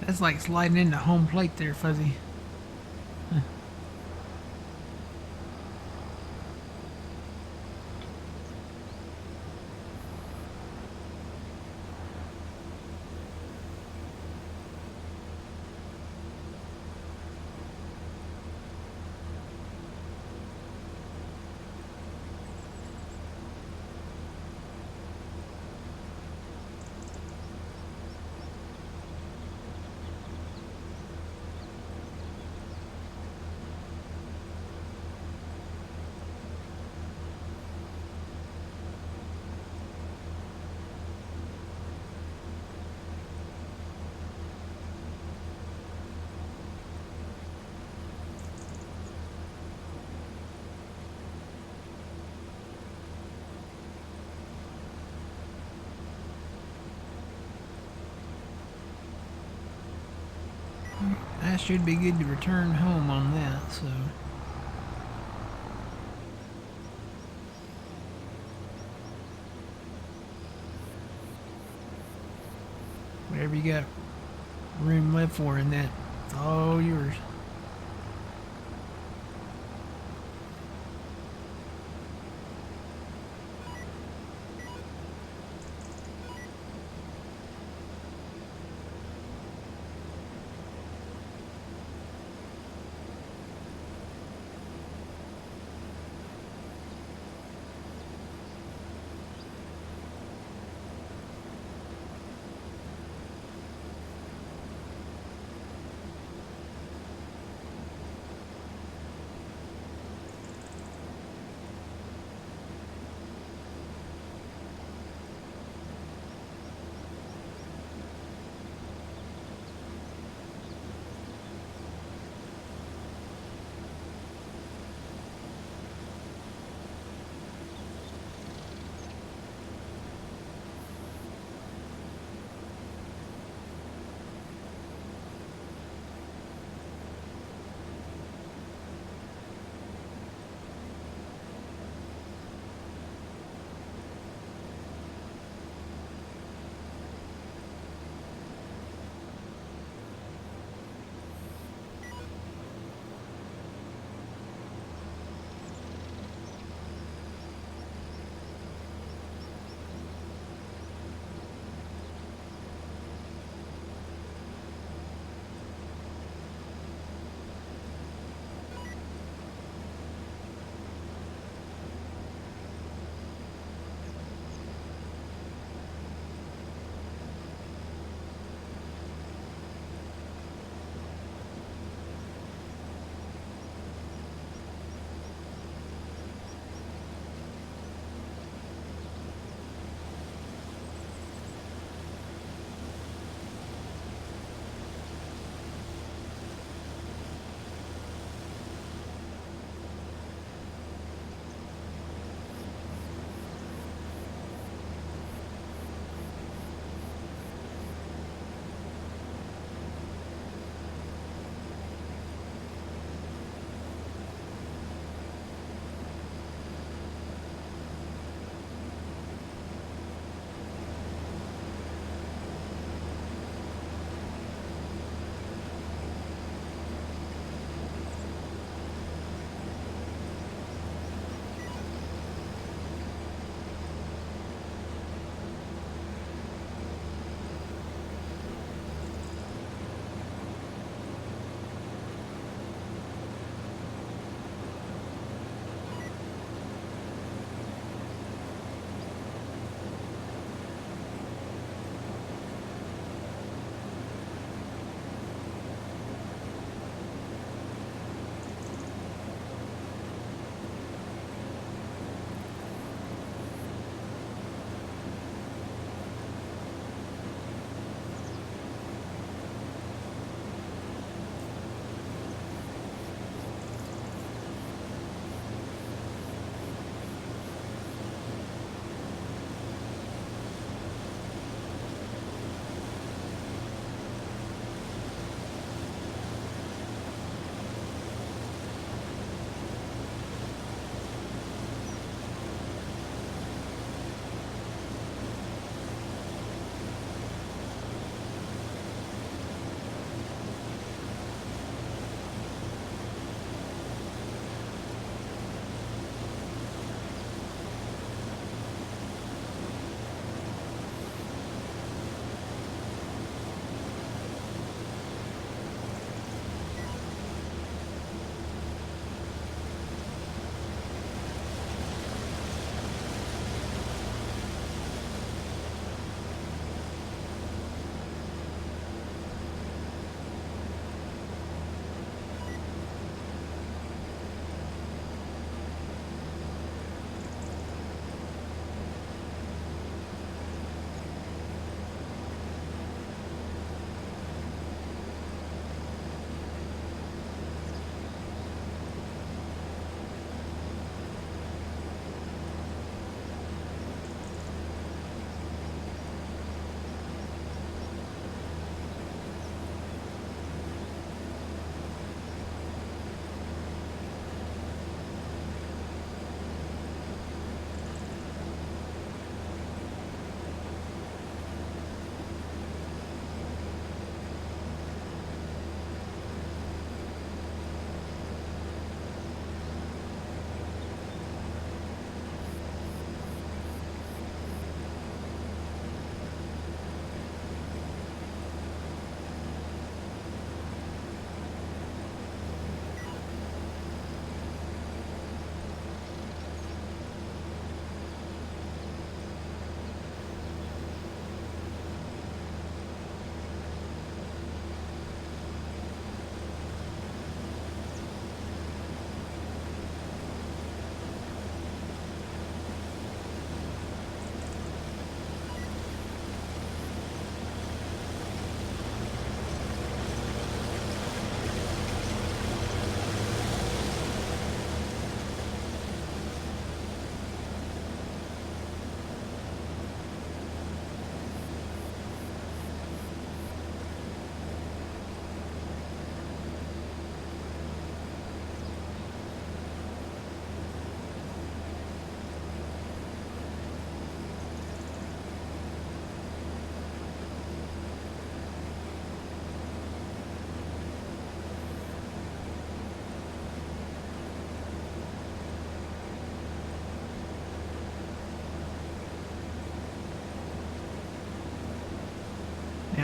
That's like sliding into home plate there, Fuzzy. Huh. I should be good to return home on that, so. Whatever you got room left for in that, it's all yours.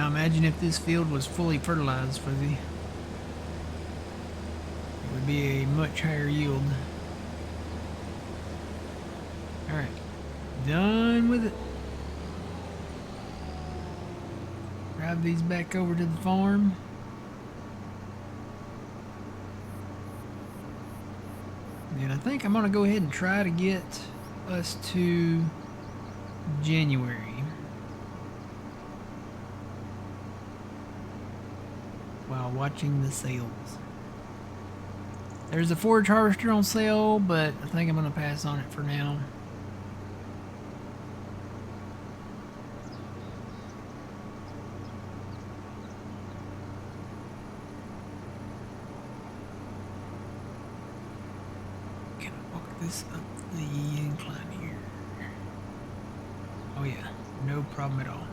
Now imagine if this field was fully fertilized, Fuzzy. It would be a much higher yield. Alright. Done with it. Drive these back over to the farm. And I think I'm going to go ahead and try to get us to January while watching the sales. There's a forage harvester on sale, but I think I'm going to pass on it for now. Can I walk this up the incline here? Oh yeah, no problem at all.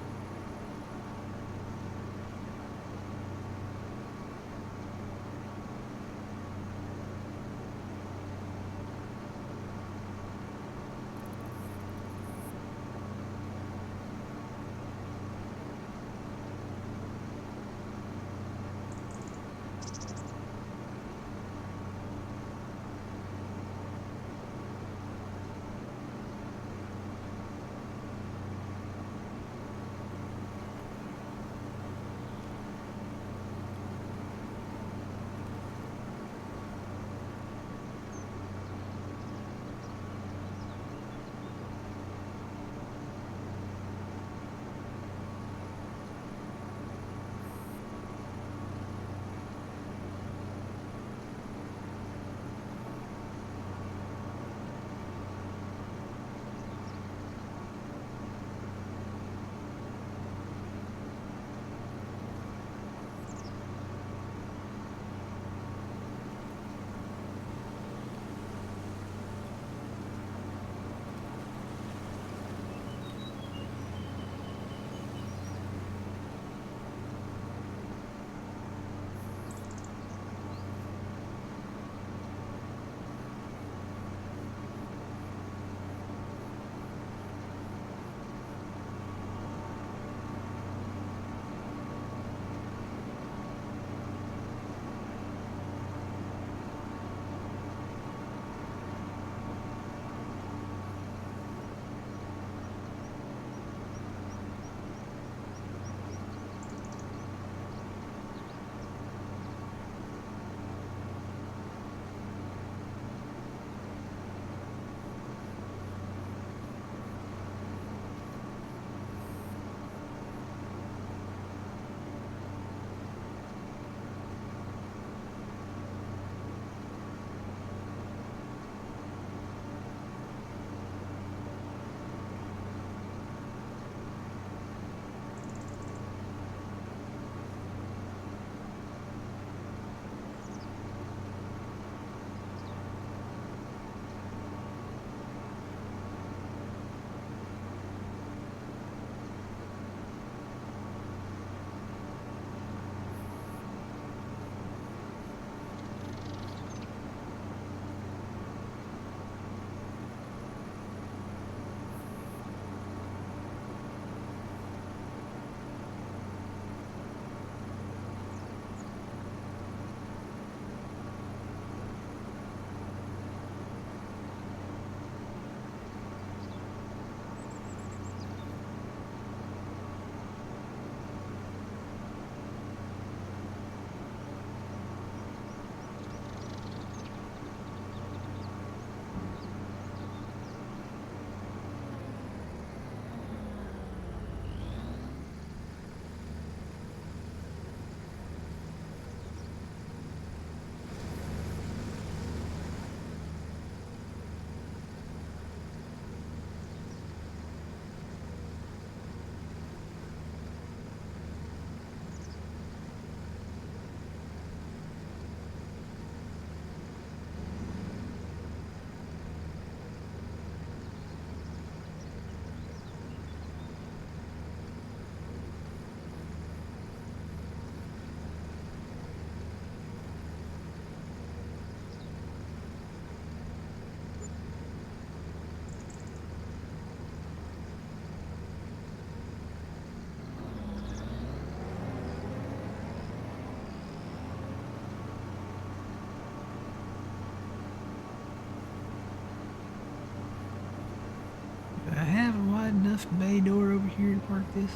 enough bay door over here to park this?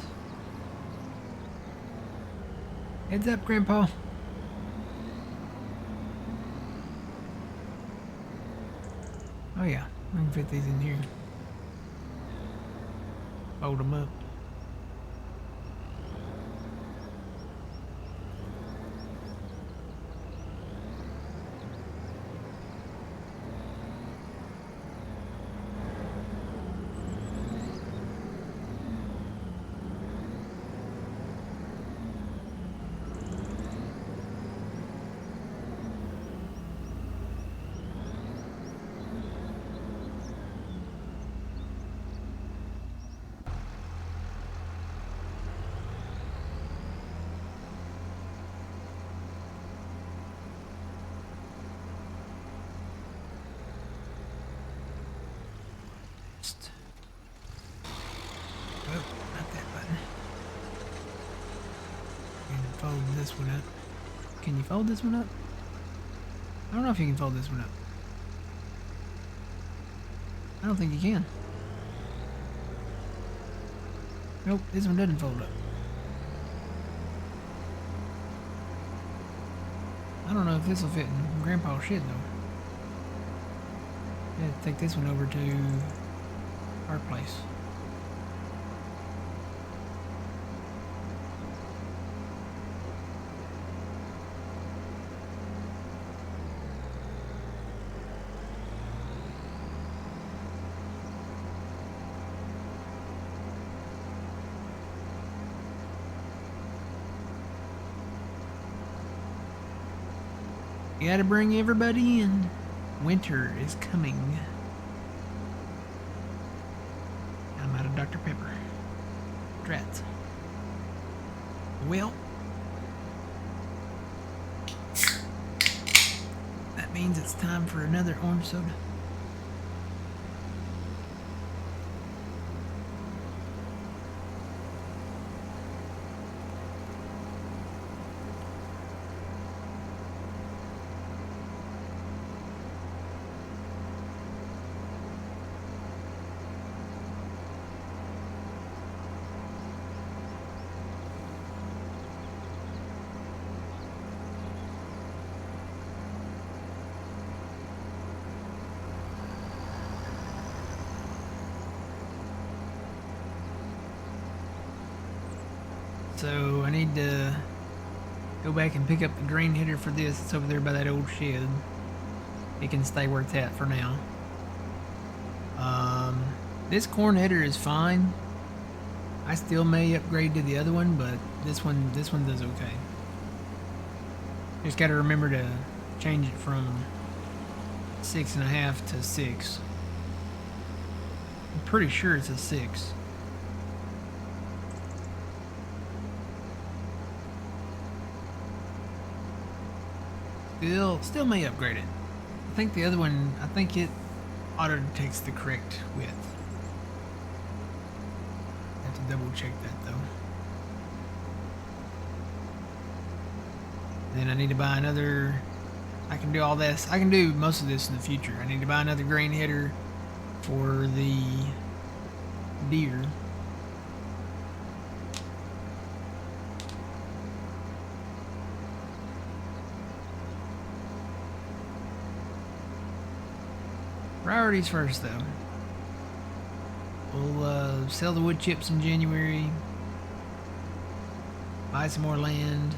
Heads up, Grandpa. Oh yeah, we can fit these in here. Fold them up. Oh, not that button. And fold this one up. Can you fold this one up? I don't know if you can fold this one up. I don't think you can. Nope, this one doesn't fold up. I don't know if this will fit in Grandpa's shed though. I had to take this one over to our place. You gotta bring everybody in. Winter is coming. I'm out of Dr. Pepper. Drats. Well, that means it's time for another orange soda. So I need to go back and pick up the grain header for this. It's over there by that old shed. It can stay where it's at for now. This corn header is fine. I still may upgrade to the other one, but this one does okay. Just got to remember to change it from 6.5 to 6. I'm pretty sure it's a 6. Still may upgrade it. I think the other one, I think it auto detects the correct width. Have to double check that though. Then I need to buy another. I can do all this. I can do most of this in the future. I need to buy another grain header for the deer. Priorities first, though. We'll sell the wood chips in January. Buy some more land.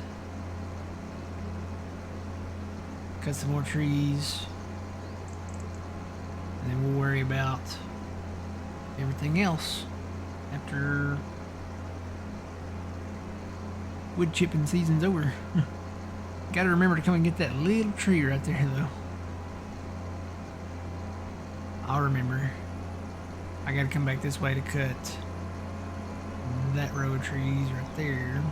Cut some more trees. And then we'll worry about everything else after wood chipping season's over. Gotta remember to come and get that little tree right there, though. I'll remember. I gotta come back this way to cut that row of trees right there.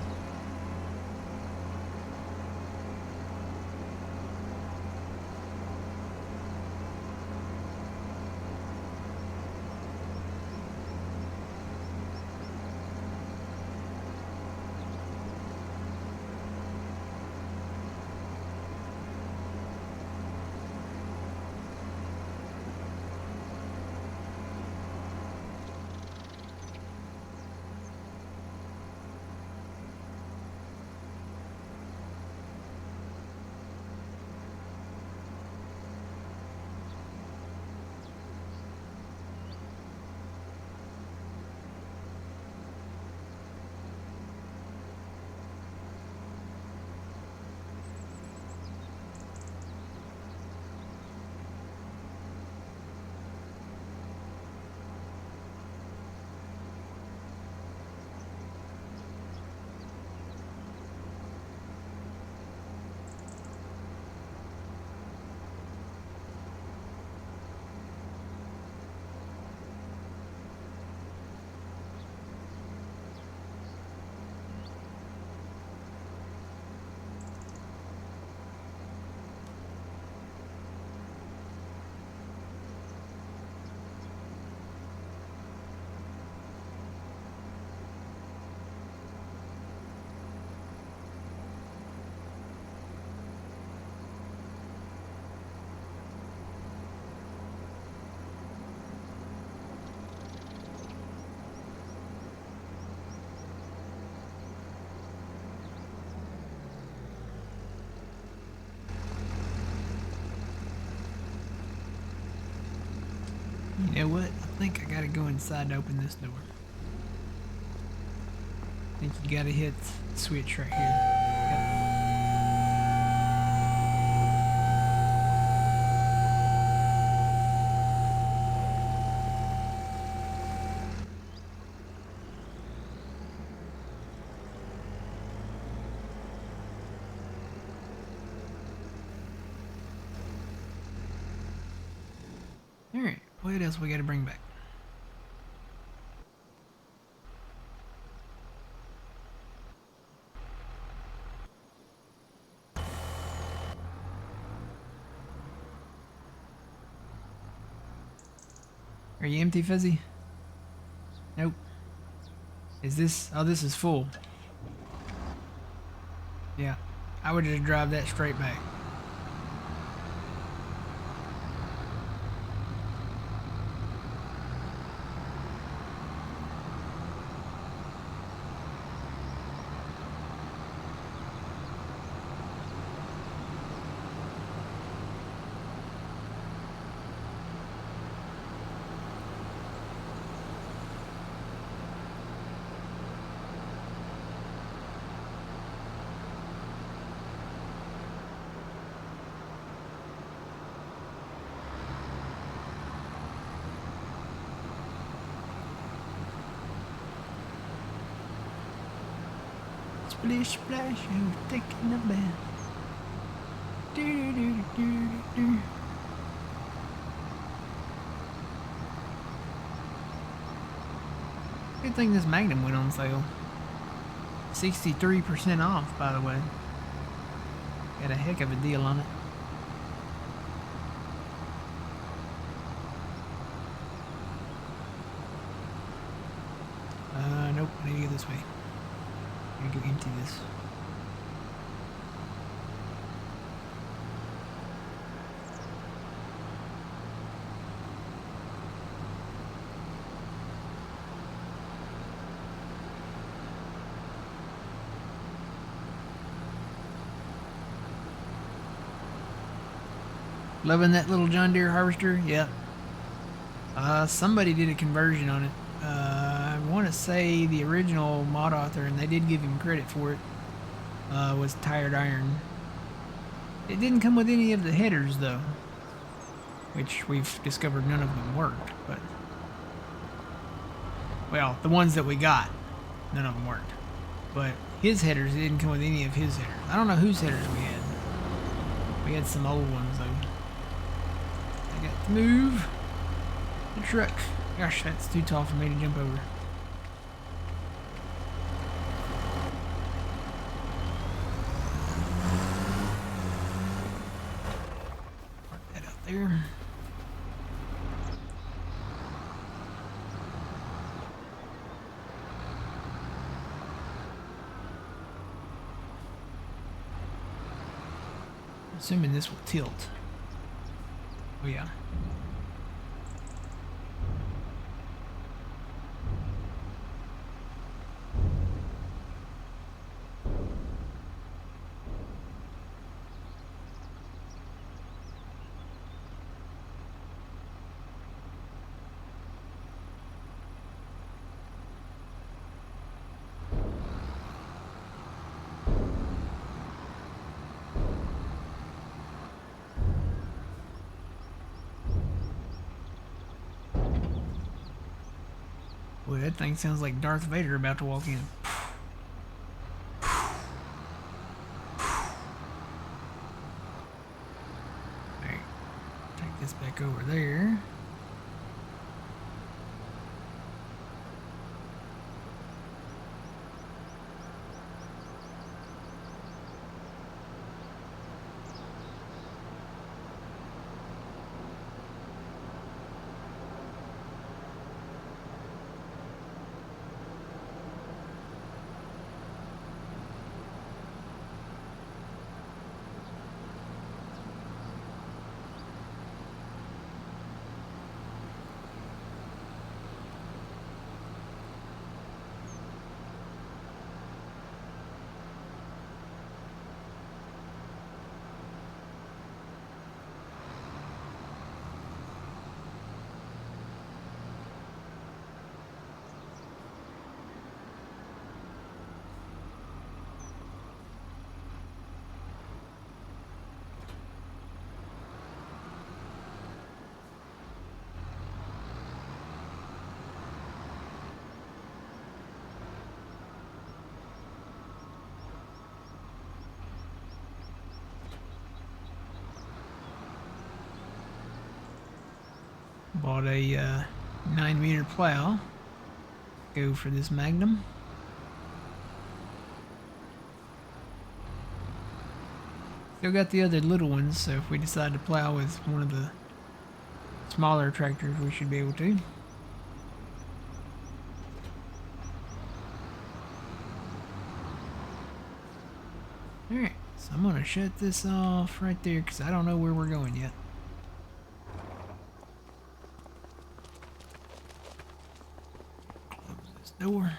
You know what? I think I gotta go inside to open this door. I think you gotta hit the switch right here. Yep. Alright, what else we gotta bring back? Are you empty, Fuzzy? Nope. Is this... Oh, this is full. Yeah. I would just drive that straight back. Splish splash, who's taking a bath? Do do do do do do. Good thing this Magnum went on sale. 63% off, by the way. Got a heck of a deal on it. Nope, I need to go this way. I need to go empty this. Loving that little John Deere harvester? Yeah. Somebody did a conversion on it. I want to say the original mod author, and they did give him credit for it, was Tired Iron. It didn't come with any of the headers, though, which we've discovered none of them worked, but... Well, the ones that we got, none of them worked. But his headers, it didn't come with any of his headers. I don't know whose headers we had. We had some old ones, though. I got to move the truck. Gosh, that's too tall for me to jump over. Park that out there. Assuming this will tilt. Oh yeah. Boy, that thing sounds like Darth Vader about to walk in. Alright, take this back over there. Bought a 9-meter plow. Go for this Magnum. Still got the other little ones, so if we decide to plow with one of the smaller tractors, we should be able to. Alright, so I'm going to shut this off right there because I don't know where we're going yet. Close this door.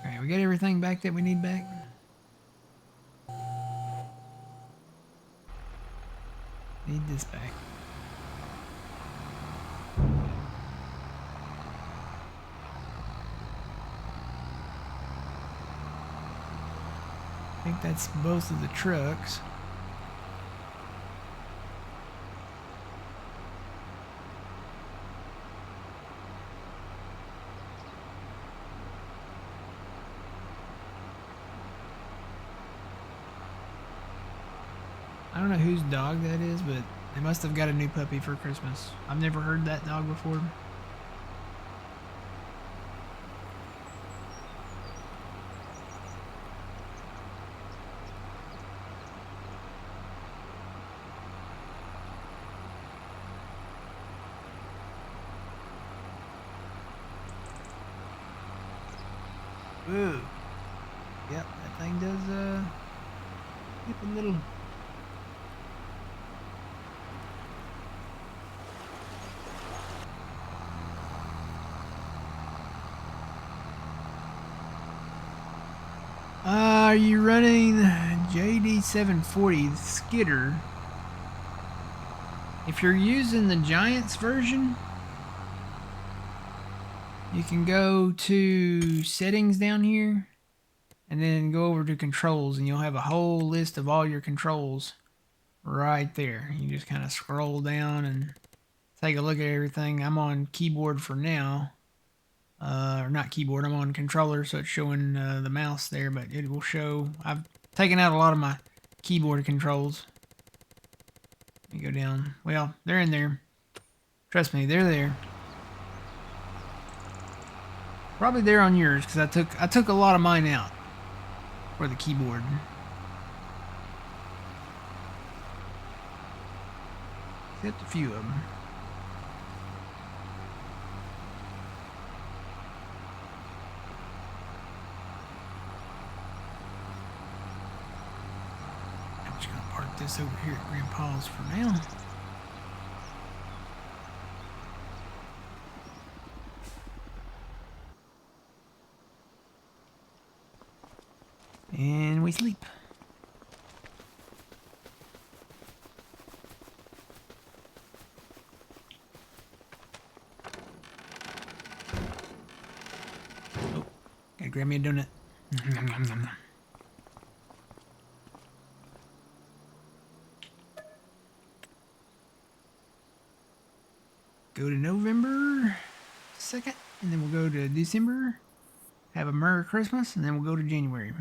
Alright, we got everything back that we need back. Need this back. I think that's both of the trucks. I don't know whose dog that is, but they must have got a new puppy for Christmas. I've never heard that dog before. Whoa. Yep, that thing does, get a little... Are you running JD740 skidder? If you're using the Giants version, you can go to settings down here and then go over to controls, and you'll have a whole list of all your controls right there. You just kind of scroll down and take a look at everything. I'm on keyboard for now. Or not keyboard, I'm on controller, so it's showing the mouse there, but it will show. I've taken out a lot of my keyboard controls. Let me go down. Well, they're in there. Trust me, they're there. Probably there on yours, because I took a lot of mine out for the keyboard. Except a few of them. I'm just gonna park this over here at Grandpa's for now. And we sleep. Oh, gotta grab me a donut. Nom, nom, nom, nom. Go to November 2nd, and then we'll go to December. Have a Merry Christmas, and then we'll go to January.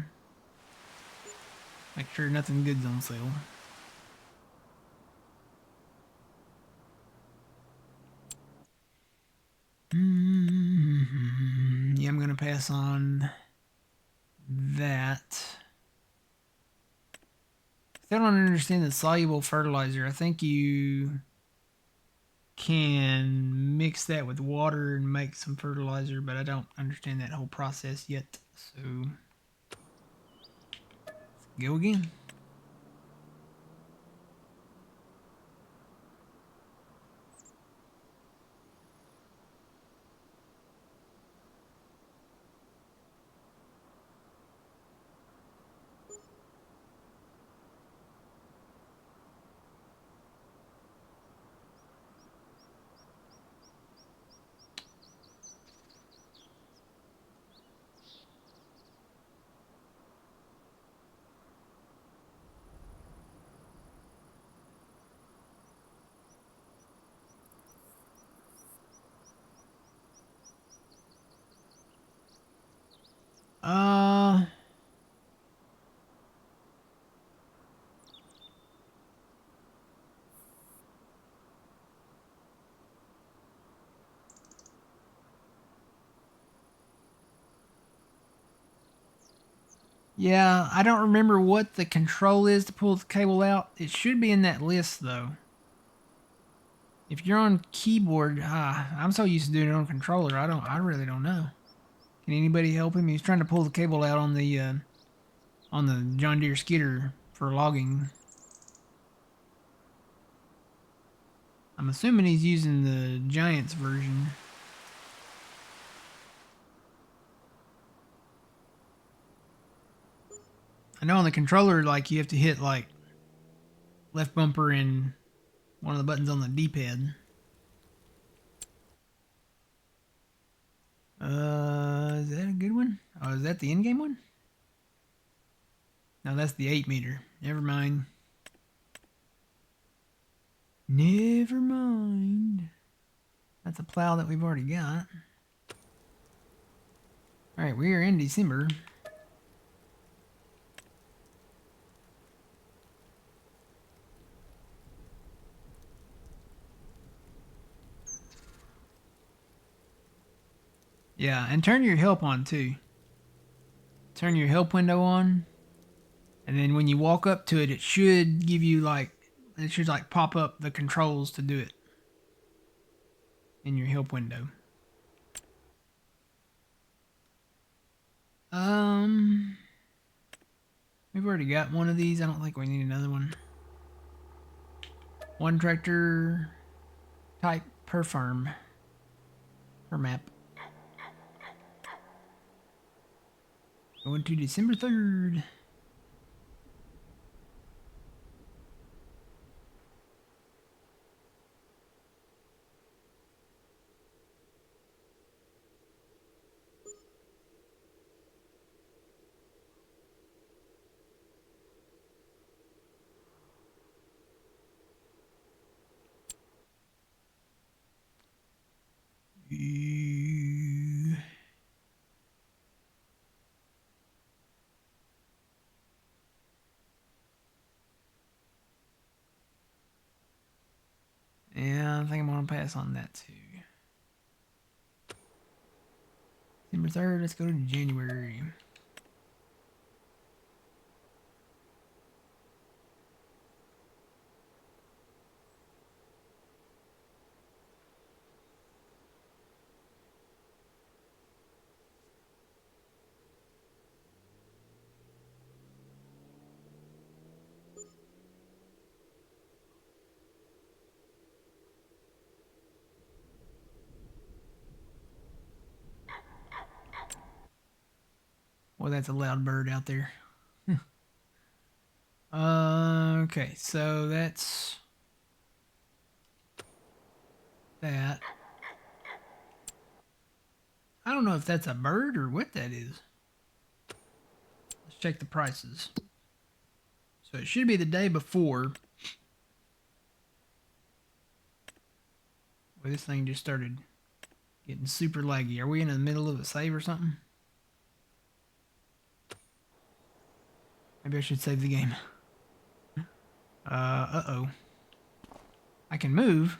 Make sure nothing good's on sale. Yeah, I'm gonna pass on that. I don't understand the soluble fertilizer. I think you can mix that with water and make some fertilizer, but I don't understand that whole process yet. So, let's go again. Yeah, I don't remember what the control is to pull the cable out. It should be in that list, though. If you're on keyboard, I'm so used to doing it on controller, I really don't know. Can anybody help him? He's trying to pull the cable out on the John Deere skidder for logging. I'm assuming he's using the Giants version. I know on the controller, like, you have to hit, like, left bumper and one of the buttons on the D-pad. Is that a good one? Oh, is that the in-game one? No, that's the 8 meter. Never mind. Never mind. That's a plow that we've already got. Alright, we are in December. Yeah, and turn your help on too. Turn your help window on. And then when you walk up to it, it should give you it should pop up the controls to do it in your help window. We've already got one of these. I don't think we need another one. One tractor type per farm. Per map. Going to December 3rd. Yeah, I think I'm gonna pass on that too. December 3rd, let's go to January. Well, that's a loud bird out there. Okay, so that's that. I don't know if that's a bird or what that is. Let's check the prices. So it should be the day before. Well, this thing just started getting super laggy. Are we in the middle of a save or something? Maybe I should save the game. Uh-oh. I can move.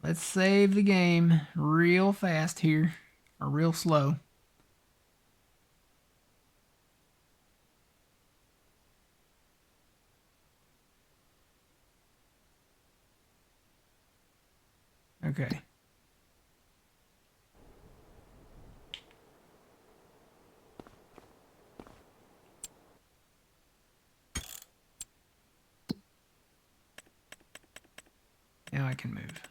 Let's save the game real fast here. Or real slow. Okay. Now I can move.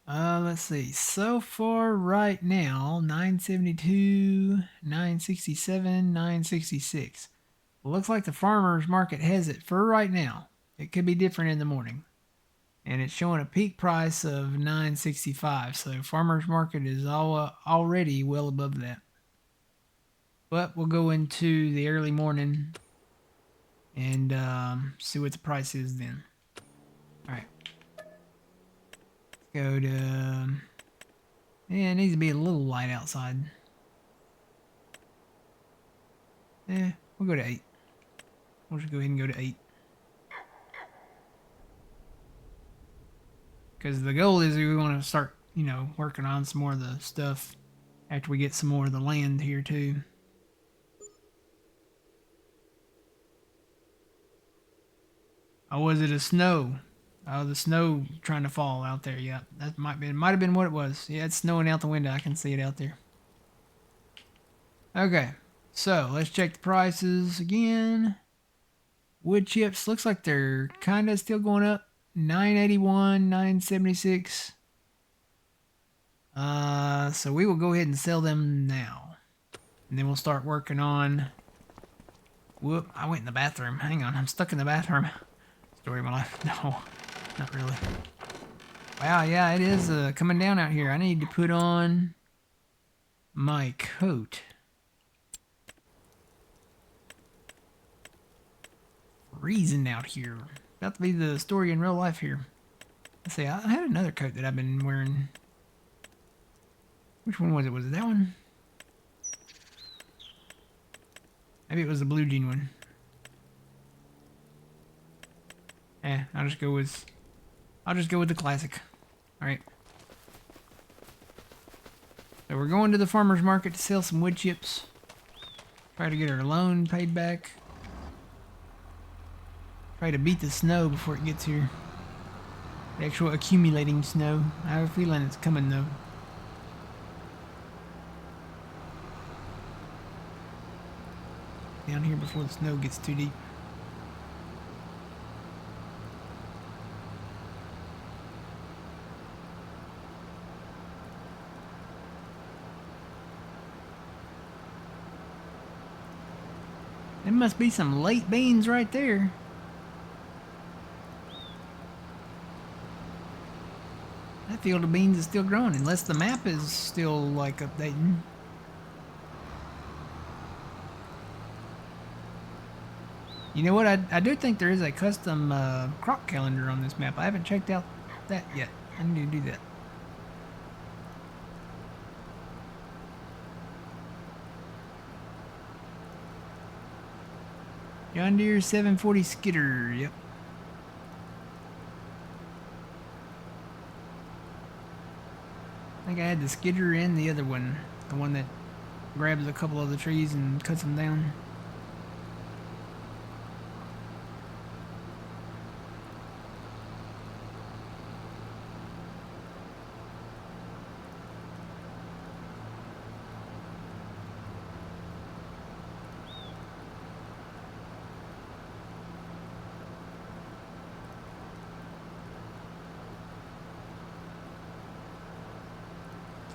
Let's see. So far right now, 972, 967, 966. Looks like the farmer's market has it for right now. It could be different in the morning. And it's showing a peak price of 965. So farmer's market is already well above that. But we'll go into the early morning and see what the price is then. All right. Go to... yeah, it needs to be a little light outside. We'll go to 8. We'll just go ahead and go to 8. Because the goal is we want to start, you know, working on some more of the stuff after we get some more of the land here too. Oh, was it a snow? Oh, the snow trying to fall out there. Yeah, that might have been what it was. Yeah, it's snowing out the window. I can see it out there. Okay, so let's check the prices again. Wood chips looks like they're kind of still going up. 981, 976. So we will go ahead and sell them now, and then we'll start working on. Whoop! I went in the bathroom. Hang on, I'm stuck in the bathroom. Story of my life. No, not really. Wow, yeah, it is coming down out here. I need to put on my coat. Freezing out here. About to be the story in real life here. Let's see, I had another coat that I've been wearing. Which one was it? Was it that one? Maybe it was the blue jean one. I'll just go with the classic. Alright. So we're going to the farmer's market to sell some wood chips. Try to get our loan paid back. Try to beat the snow before it gets here. The actual accumulating snow. I have a feeling it's coming though. Down here before the snow gets too deep. There must be some late beans right there. That field of beans is still growing, unless the map is still, like, updating. You know what? I do think there is a custom crop calendar on this map. I haven't checked out that yet. I need to do that. John Deere 740 skidder, yep. I think I had the skidder and the other one. The one that grabs a couple of the trees and cuts them down.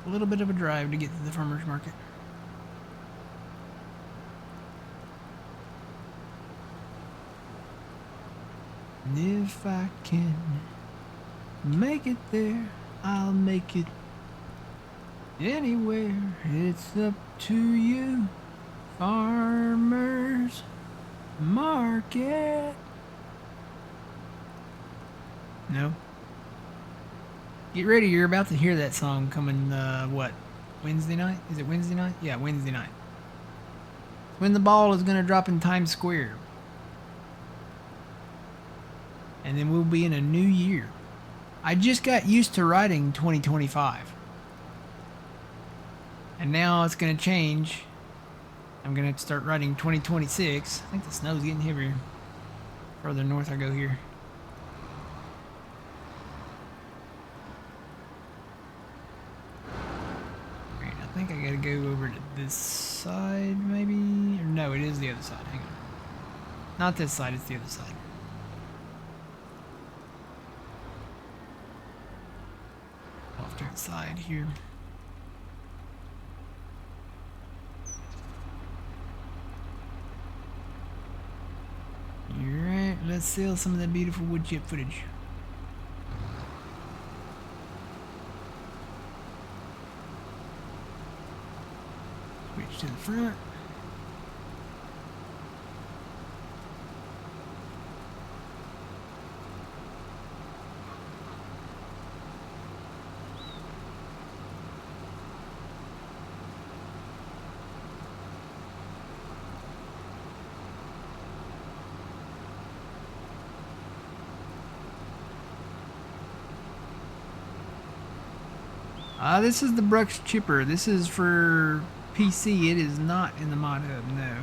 A little bit of a drive to get to the farmer's market. And if I can make it there, I'll make it anywhere. It's up to you, farmer's market. No. Get ready, you're about to hear that song coming, what? Wednesday night? Is it Wednesday night? Yeah, Wednesday night. When the ball is going to drop in Times Square. And then we'll be in a new year. I just got used to writing 2025. And now it's going to change. I'm going to start writing 2026. I think the snow's getting heavier. Further north I go here. I think I gotta go over to this side, maybe? Or no, it is the other side. Hang on. Not this side, it's the other side. Off to the side here. Alright, let's sell some of that beautiful wood chip footage. Switch to the front. This is the Brooks chipper. This is for PC. It is not in the mod hub, no.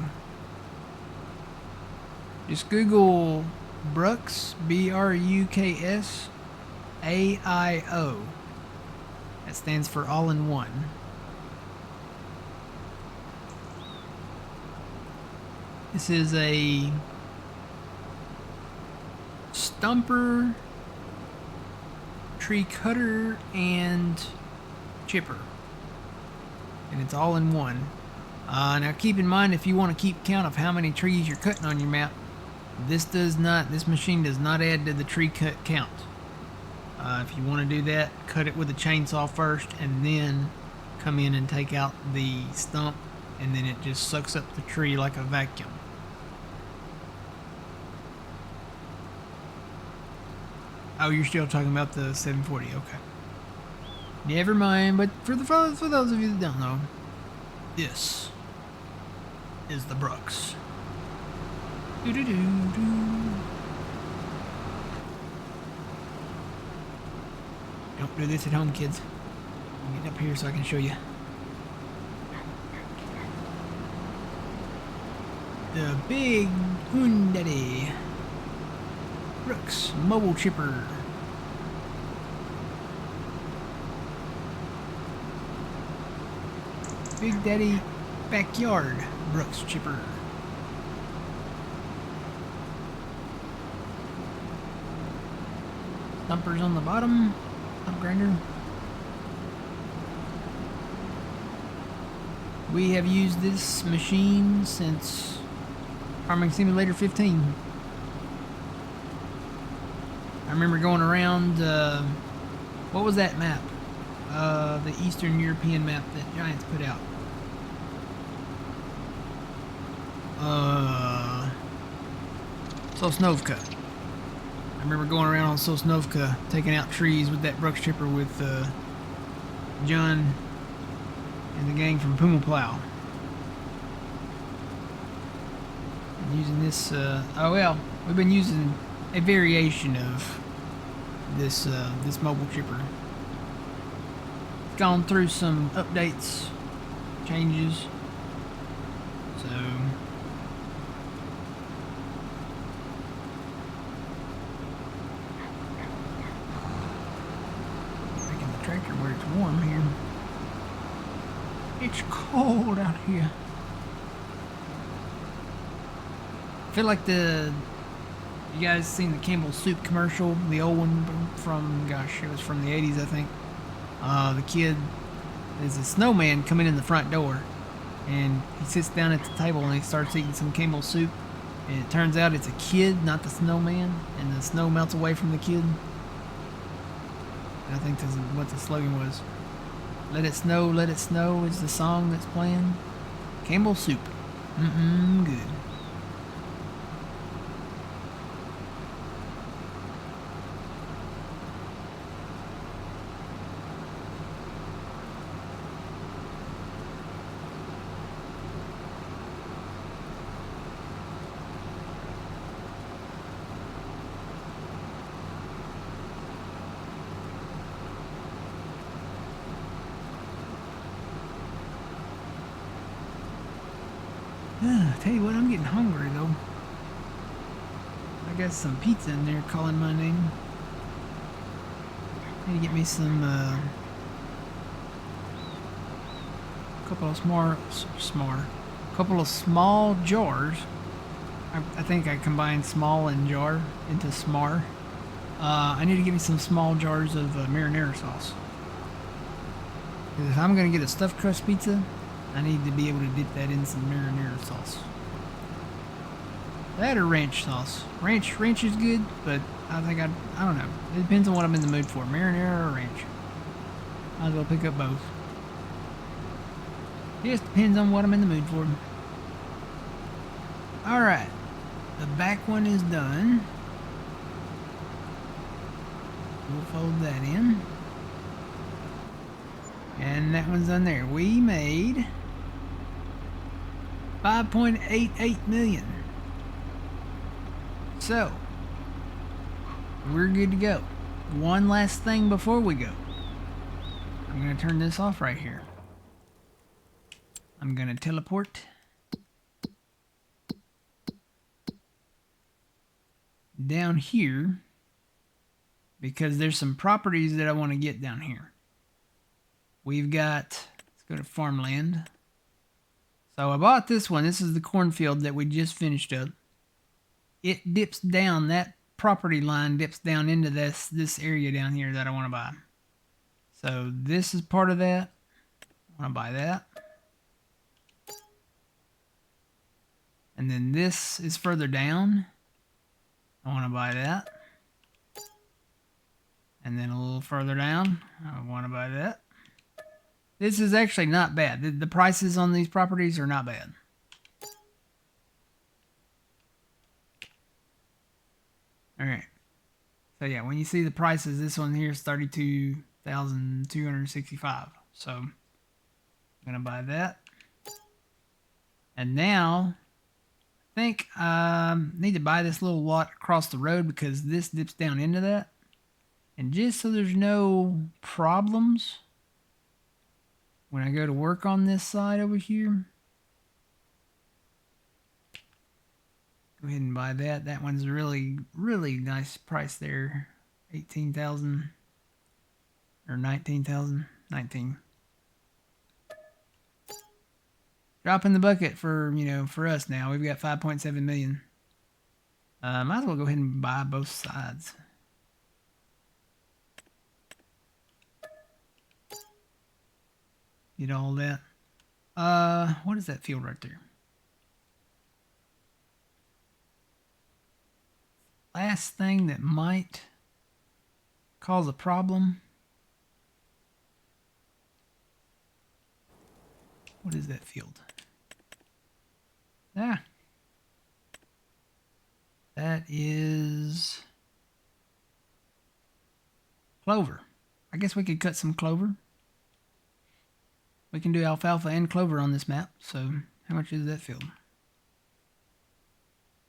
Just Google Brooks, Bruks, AIO. That stands for all in one. This is a stumper, tree cutter, and chipper. And it's all in one. Now keep in mind, if you want to keep count of how many trees you're cutting on your map, this machine does not add to the tree cut count. If you want to do that, cut it with a chainsaw first and then come in and take out the stump, and then it just sucks up the tree like a vacuum. Oh, you're still talking about the 740, okay. Never mind, but for those of you that don't know, this is the Brooks. Don't do this at home, kids. Get up here so I can show you. The big Hyundai Brooks mobile chipper. Big Daddy backyard Brooks chipper. Dumpers on the bottom. Stump grinder. We have used this machine since Farming Simulator 15. I remember going around, what was that map? The Eastern European map that Giants put out. Sosnovka. I remember going around on Sosnovka, taking out trees with that Brooks chipper with John and the gang from Puma Plow. And using this, oh well, we've been using a variation of this this mobile chipper. It's gone through some updates, changes, so making the tractor where it's warm here. It's cold out here. I feel like you guys seen the Campbell Soup commercial, the old one from, gosh, it was from the 80s, I think. The kid is a snowman coming in the front door, and he sits down at the table and he starts eating some Campbell Soup, and it turns out it's a kid, not the snowman, and the snow melts away from the kid. And I think that's what the slogan was. Let it snow is the song that's playing. Campbell Soup. Good. Tell you what, I'm getting hungry though. I got some pizza in there calling my name. Need to get me some couple of small jars. I think I combined small and jar into smar. I need to get me some small jars of marinara sauce. Because if I'm gonna get a stuffed crust pizza, I need to be able to dip that in some marinara sauce. That or ranch sauce. Ranch is good, but I think I don't know. It depends on what I'm in the mood for. Marinara or ranch. Might as well pick up both. Just depends on what I'm in the mood for. Alright. The back one is done. We'll fold that in. And that one's done there. We made 5.88 million. So, we're good to go. One last thing before we go. I'm going to turn this off right here. I'm going to teleport down here because there's some properties that I want to get down here. We've got, let's go to farmland. So I bought this one. This is the cornfield that we just finished up. It dips down, that property line dips down into this area down here that I want to buy. So this is part of that. I want to buy that. And then this is further down. I want to buy that. And then a little further down, I want to buy that. This is actually not bad. The prices on these properties are not bad. Alright. So yeah, when you see the prices, this one here is 32,265. So I'm going to buy that. And now I think I need to buy this little lot across the road because this dips down into that. And just so there's no problems when I go to work on this side over here, go ahead and buy that. That one's really, really nice price there. 18,000 or 19,000. 19. Drop in the bucket for, you know, for us now. We've got 5.7 million. Might as well go ahead and buy both sides. Get all that. What is that field right there? Last thing that might cause a problem. What is that field? Ah. That is clover. I guess we could cut some clover. We can do alfalfa and clover on this map. So how much is that field?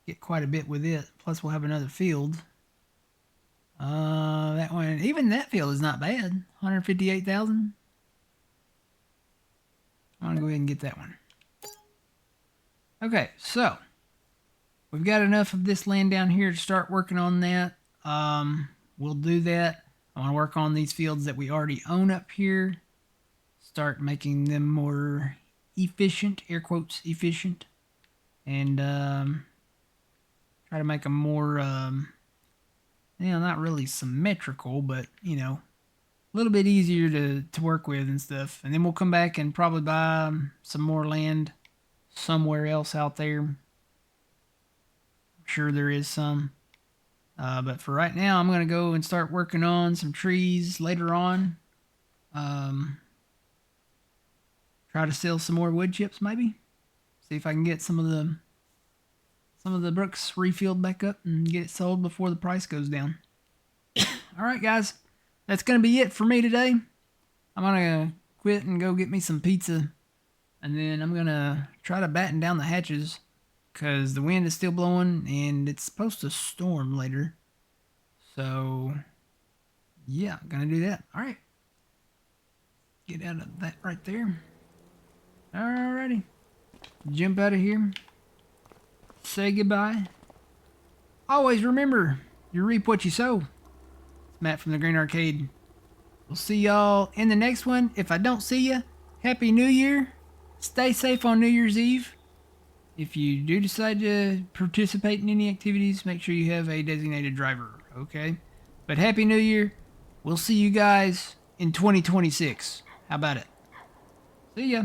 Get quite a bit with it. Plus we'll have another field. That one, even that field is not bad. 158,000. I'm gonna go ahead and get that one. Okay, so we've got enough of this land down here to start working on that. We'll do that. I want to work on these fields that we already own up here. Start making them more efficient, air quotes, efficient. And try to make them more, you know, not really symmetrical, but, you know, a little bit easier to work with and stuff. And then we'll come back and probably buy some more land somewhere else out there. I'm sure there is some. But for right now, I'm going to go and start working on some trees later on. Try to sell some more wood chips maybe. See if I can get some of the bricks refilled back up and get it sold before the price goes down. Alright guys, that's going to be it for me today. I'm going to quit and go get me some pizza. And then I'm going to try to batten down the hatches because the wind is still blowing and it's supposed to storm later. So, yeah, I'm going to do that. Alright. Get out of that right there. Alrighty. Jump out of here. Say goodbye. Always remember, you reap what you sow. It's Matt from the Green Arcade. We'll see y'all in the next one. If I don't see you, Happy New Year. Stay safe on New Year's Eve. If you do decide to participate in any activities, make sure you have a designated driver, okay? But Happy New Year. We'll see you guys in 2026. How about it? See ya.